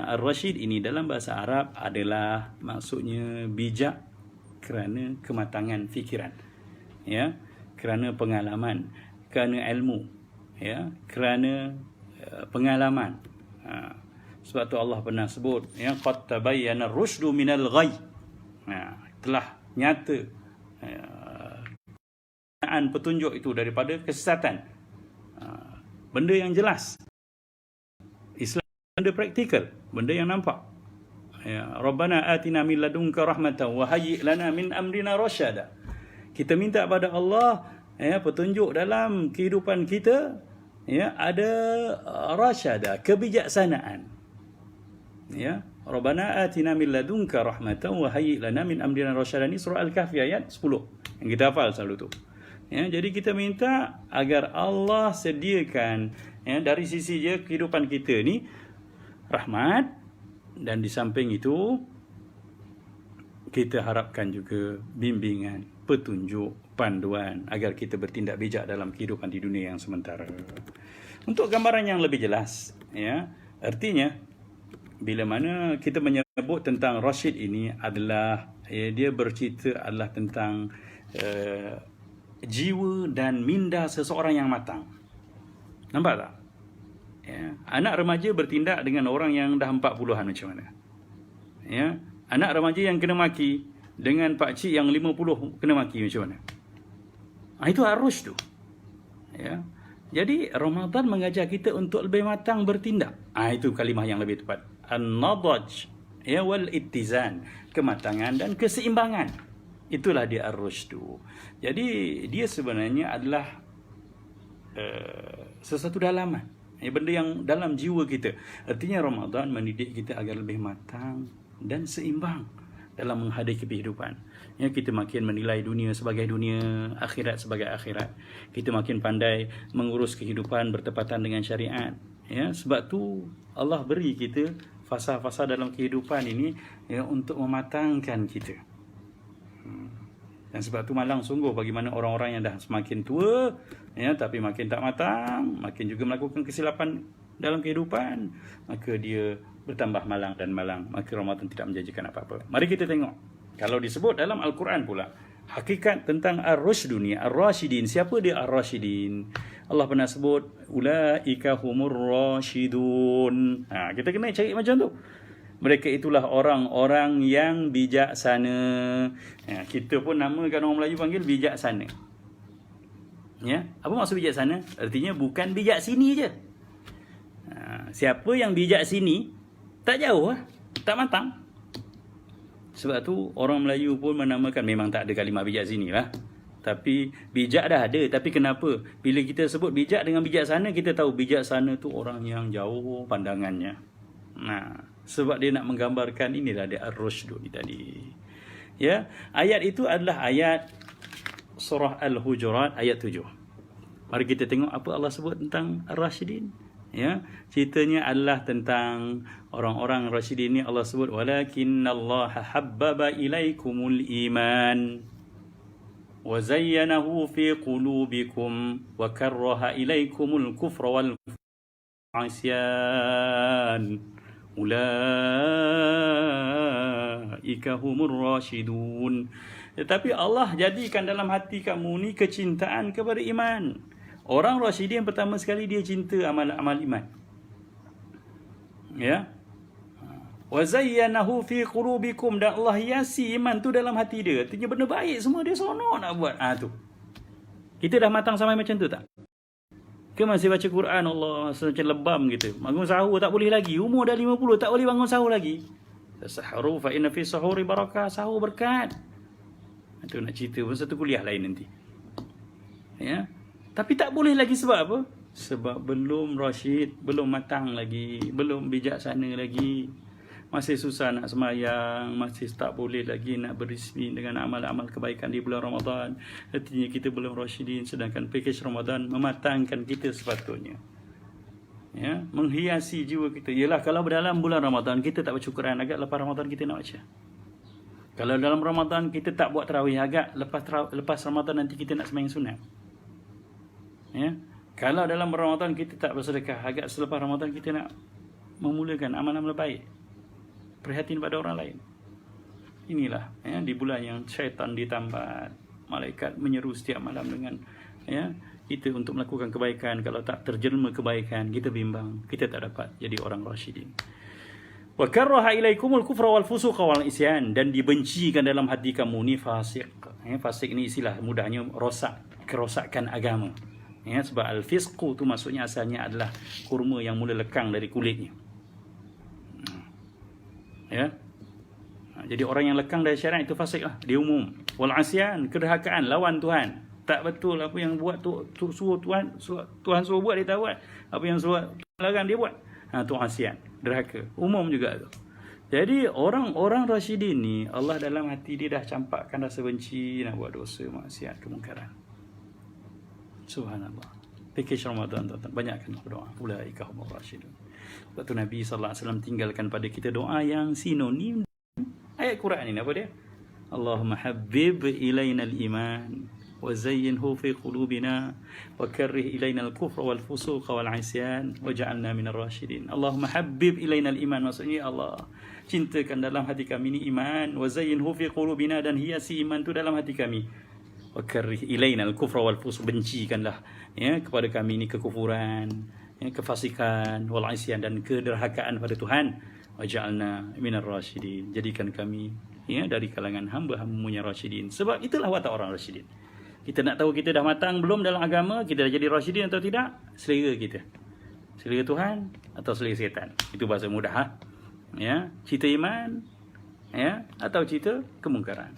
ar-rasyid ini dalam bahasa Arab adalah maksudnya bijak kerana kematangan fikiran, kerana pengalaman, kerana ilmu, kerana pengalaman. Sebab tu Allah pernah sebut, qad tabayyana ar-rusydu minal ghayy, telah nyata petunjuk itu daripada kesesatan. Benda yang jelas. Islam benda praktikal, benda yang nampak. Rabbana atina min ladunka rahmatan wa hayyi' lana min amrina rasyada. Kita minta pada Allah petunjuk dalam kehidupan kita, ada rasyada, kebijaksanaan. Rabbana atina min ladunka rahmatan wa hayyi' lana min amrina rasyada, ni surah Al-Kahfi ayat 10 yang kita hafal selalu tu. Jadi kita minta agar Allah sediakan dari sisi je kehidupan kita ni rahmat, dan di samping itu kita harapkan juga bimbingan, petunjuk, panduan agar kita bertindak bijak dalam kehidupan di dunia yang sementara. Untuk gambaran yang lebih jelas, artinya bila mana kita menyebut tentang Rasyid ini adalah dia bercerita adalah tentang jiwa dan minda seseorang yang matang. Nampak tak? Anak remaja bertindak dengan orang yang dah 40-an macam mana? Anak remaja yang kena maki dengan pakcik yang 50 kena maki macam mana? Itu ar-rusyd tu. Jadi Ramadan mengajar kita untuk lebih matang bertindak. Itu kalimah yang lebih tepat. An-nadaj wal ittizan, kematangan dan keseimbangan. Itulah dia ar-rusyd tu. Jadi dia sebenarnya adalah sesuatu dalaman, benda yang dalam jiwa kita. Artinya Ramadan mendidik kita agar lebih matang dan seimbang dalam menghadapi kehidupan. Kita makin menilai dunia sebagai dunia, akhirat sebagai akhirat. Kita makin pandai mengurus kehidupan bertepatan dengan syariat. Sebab tu Allah beri kita fasa-fasa dalam kehidupan ini untuk mematangkan kita. Dan sebab tu malang sungguh bagaimana orang-orang yang dah semakin tua, tapi makin tak matang, makin juga melakukan kesilapan dalam kehidupan, maka dia bertambah malang dan malang, maka Ramadan tidak menjanjikan apa-apa. Mari kita tengok. Kalau disebut dalam Al-Quran pula, Hakikat tentang ar-rusydu ni, ar-rasyidin. Siapa dia ar-rasyidin? Allah pernah sebut ulaika humur rasyidun. Kita kena cari macam tu. Mereka itulah orang-orang yang bijaksana. Kita pun namakan orang Melayu panggil bijaksana. Ya, apa maksud bijaksana? Artinya bukan bijak sini je. Siapa yang bijak sini tak jauh tak matang. Sebab tu orang Melayu pun menamakan, memang tak ada kalimah bijak sini lah. Tapi bijak dah ada. Tapi kenapa? Bila kita sebut bijak dengan bijaksana, kita tahu bijaksana tu orang yang jauh pandangannya. Sebab dia nak menggambarkan inilah dia ar-rusydu ni tadi. Ya, ayat itu adalah ayat surah Al-Hujurat ayat 7. Mari kita tengok apa Allah sebut tentang ar-rasyidin. Ya, ceritanya adalah tentang orang-orang rasyidin ni. Allah sebut walakinallaha habbaba ilaikumul iman wa zayyanahu fi qulubikum wa karraha ilaikumul kufra wal isyan ulaika humur rasyidun. Tetapi Allah jadikan dalam hati kamu ni kecintaan kepada iman. Orang rasyidin pertama sekali dia cinta amal-amal iman. Ya. Wa zayyanahu fi qulubikum, dan Allah hiasi iman tu dalam hati dia. Artinya benda baik semua dia seronok nak buat. Tu. Kita dah matang sampai macam tu tak? Ke masih baca Quran Allah macam lebam gitu. Bangun sahur tak boleh lagi. Umur dah 50 tak boleh bangun sahur lagi. Tasahharu fa inna fi sahuri barakah. Sahur berkat. Itu nak cerita pun satu kuliah lain nanti. Ya. Tapi tak boleh lagi sebab apa? Sebab belum rasyid, belum matang lagi, belum bijaksana lagi. Masih susah nak sembahyang, masih tak boleh lagi nak berismi dengan amal-amal kebaikan di bulan Ramadan. Artinya kita belum rasyidin, sedangkan pakej Ramadan mematangkan kita sepatutnya. Ya, menghiasi jiwa kita. Yalah, kalau dalam bulan Ramadan kita tak baca Quran, agak lepas Ramadan kita nak baca. Kalau dalam Ramadan kita tak buat tarawih, agak lepas Ramadan nanti kita nak sembahyang sunat. Ya. Kalau dalam Ramadan kita tak bersedekah, agak selepas Ramadan kita nak memulakan amal-amal baik. Prihatin pada orang lain. Inilah di bulan yang syaitan ditambat, malaikat menyeru setiap malam dengan kita untuk melakukan kebaikan. Kalau tak terjelma kebaikan, kita bimbang, kita tak dapat jadi orang rasyidin. Wa karraha ilaikumul kufra wal fusuqa wal isyan, dan dibencikan dalam hati kamu ni fasik. Fasik ni istilah mudahnya rosak, kerosakan agama. Sebab al-fisqu tu maksudnya asalnya adalah kurma yang mula lekang dari kulitnya. Ya. Jadi orang yang lekang dari syariat itu fasik lah, dia umum. Wal asyan, kedurhakaan, lawan Tuhan. Tak betul apa yang buat tu suruh Tuhan suruh buat dia tak buat. Apa yang suruh Tuhan larang dia buat. Tu asyan, derhaka. Umum juga tu. Jadi orang-orang rasyidin ni, Allah dalam hati dia dah campakkan rasa benci nak buat dosa, maksiat, kemungkaran. Subhanallah. Pakej Ramadan tuan-tuan, banyakkan berdoa. Ulaika humur rasyidun. Sebab tu Nabi SAW tinggalkan pada kita doa yang sinonim ayat Quran ini. Apa dia? Allahumma habbib ilainal iman wa zayyinhu fi qulubina wa karrih ilainal kufra wal fusuqa wal isyan waj'alna minar rasyidin. Allahumma habbib ilainal iman, maksudnya Allah cintakan dalam hati kami ni iman, wa zayyinhu fi qulubina, dan hiasi iman tu dalam hati kami. Wa karrih ilainal kufra wal fusuq, bencikanlah kepada kami ni kekufuran, kefasikan, wal isyan, dan kederhakaan pada Tuhan. Waj'alna minar rasyidin, jadikan kami dari kalangan hamba-hamba-Mu yang rasyidin. Sebab itulah watak orang rasyidin. Kita nak tahu kita dah matang belum dalam agama, kita dah jadi rasyidin atau tidak, selera kita. Selera Tuhan atau selera setan. Itu bahasa mudah. Cerita iman atau cerita kemungkaran.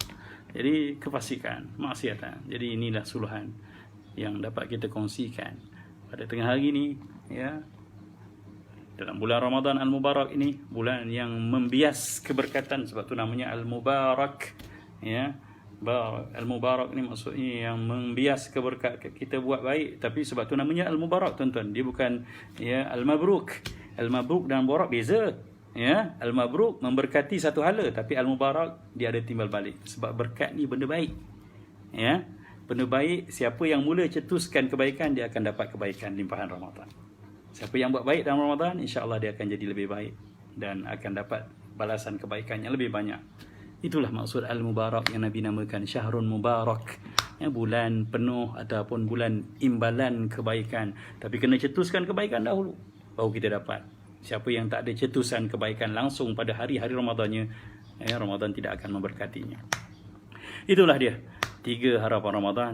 Jadi kefasikan, maksiatan. Jadi inilah suluhan yang dapat kita kongsikan pada tengah hari ini, dalam bulan Ramadan Al-Mubarak ini, bulan yang membias keberkatan. Sebab tu namanya Al-Mubarak. Al-Mubarak ni maksudnya yang membias keberkatan. Kita buat baik, tapi sebab tu namanya Al-Mubarak, tuan-tuan. Dia bukan Al-Mabruk. Al-Mabruk dan Mubarak beza. Al-Mabruk memberkati satu hala, tapi Al-Mubarak dia ada timbal balik. Sebab berkat ni benda baik. Benda baik, siapa yang mula cetuskan kebaikan, dia akan dapat kebaikan limpahan Ramadan. Siapa yang buat baik dalam Ramadan, insya-Allah dia akan jadi lebih baik dan akan dapat balasan kebaikan yang lebih banyak Itulah maksud Al-Mubarak yang Nabi namakan Syahrun Mubarak, bulan penuh ataupun bulan imbalan kebaikan. Tapi kena cetuskan kebaikan dahulu, baru kita dapat. Siapa yang tak ada cetusan kebaikan langsung pada hari-hari Ramadannya, Ramadan tidak akan memberkatinya. Itulah dia 3 harapan Ramadan,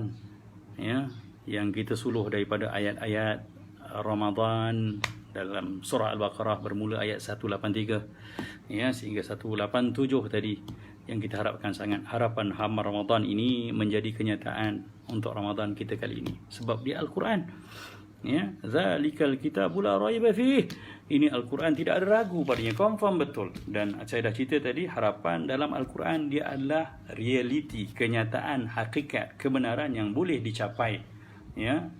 yang kita suluh daripada ayat-ayat Ramadan dalam surah Al-Baqarah bermula ayat 183 sehingga 187 tadi, yang kita harapkan sangat. Harapan Ramadan ini menjadi kenyataan untuk Ramadan kita kali ini, sebab dia Al-Quran. Zalikal kitabul la raiba fih. Ini Al-Quran tidak ada ragu padanya, confirm betul. Dan saya dah cerita tadi, harapan dalam Al-Quran dia adalah realiti, kenyataan, hakikat, kebenaran yang boleh dicapai.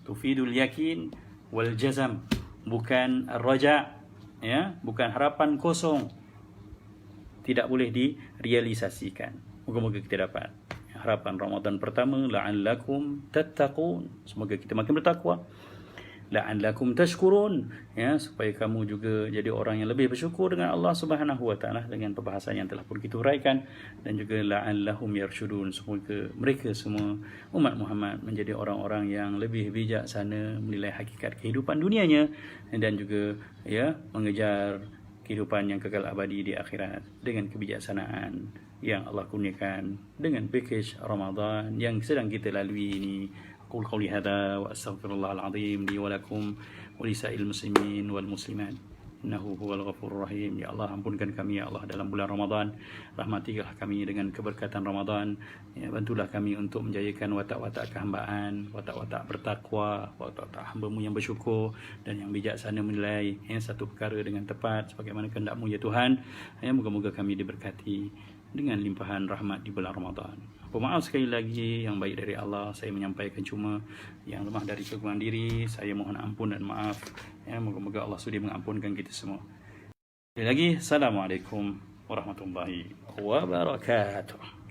Tufidul yakin wal jazam, bukan ar-raja, bukan harapan kosong, tidak boleh direalisasikan. Moga-moga kita dapat. Harapan Ramadan pertama, la'allakum tattaqun, semoga kita makin bertakwa. La'allakum tashkurun, supaya kamu juga jadi orang yang lebih bersyukur dengan Allah Subhanahu wa taala, dengan perbahasan yang telah pun kita uraikan. Dan juga la'allahum yarshudun, semoga mereka semua umat Muhammad menjadi orang-orang yang lebih bijaksana menilai hakikat kehidupan dunianya, dan juga mengejar kehidupan yang kekal abadi di akhirat dengan kebijaksanaan yang Allah kurniakan dengan package Ramadan yang sedang kita lalui ini. Aqul qawli hadza wa astaghfirullahal azim li wa lakum wa lisa'il muslimin wal muslimat innahu huwal ghafurur rahim. Ya Allah, ampunkan kami ya Allah dalam bulan Ramadan, rahmatilah kami dengan keberkatan Ramadan, bantulah kami untuk menjayakan watak-watak kehambaan, watak-watak bertakwa, watak-watak hamba-Mu yang bersyukur dan yang bijaksana menilai satu perkara dengan tepat sebagaimana kehendak-Mu ya Tuhan. Moga-moga kami diberkati dengan limpahan rahmat di bulan Ramadan. Maaf sekali lagi, yang baik dari Allah saya menyampaikan, cuma yang lemah dari kekuatan diri saya mohon ampun dan maaf. Moga-moga Allah sudi mengampunkan kita semua. Sekali lagi, Assalamualaikum warahmatullahi wabarakatuh.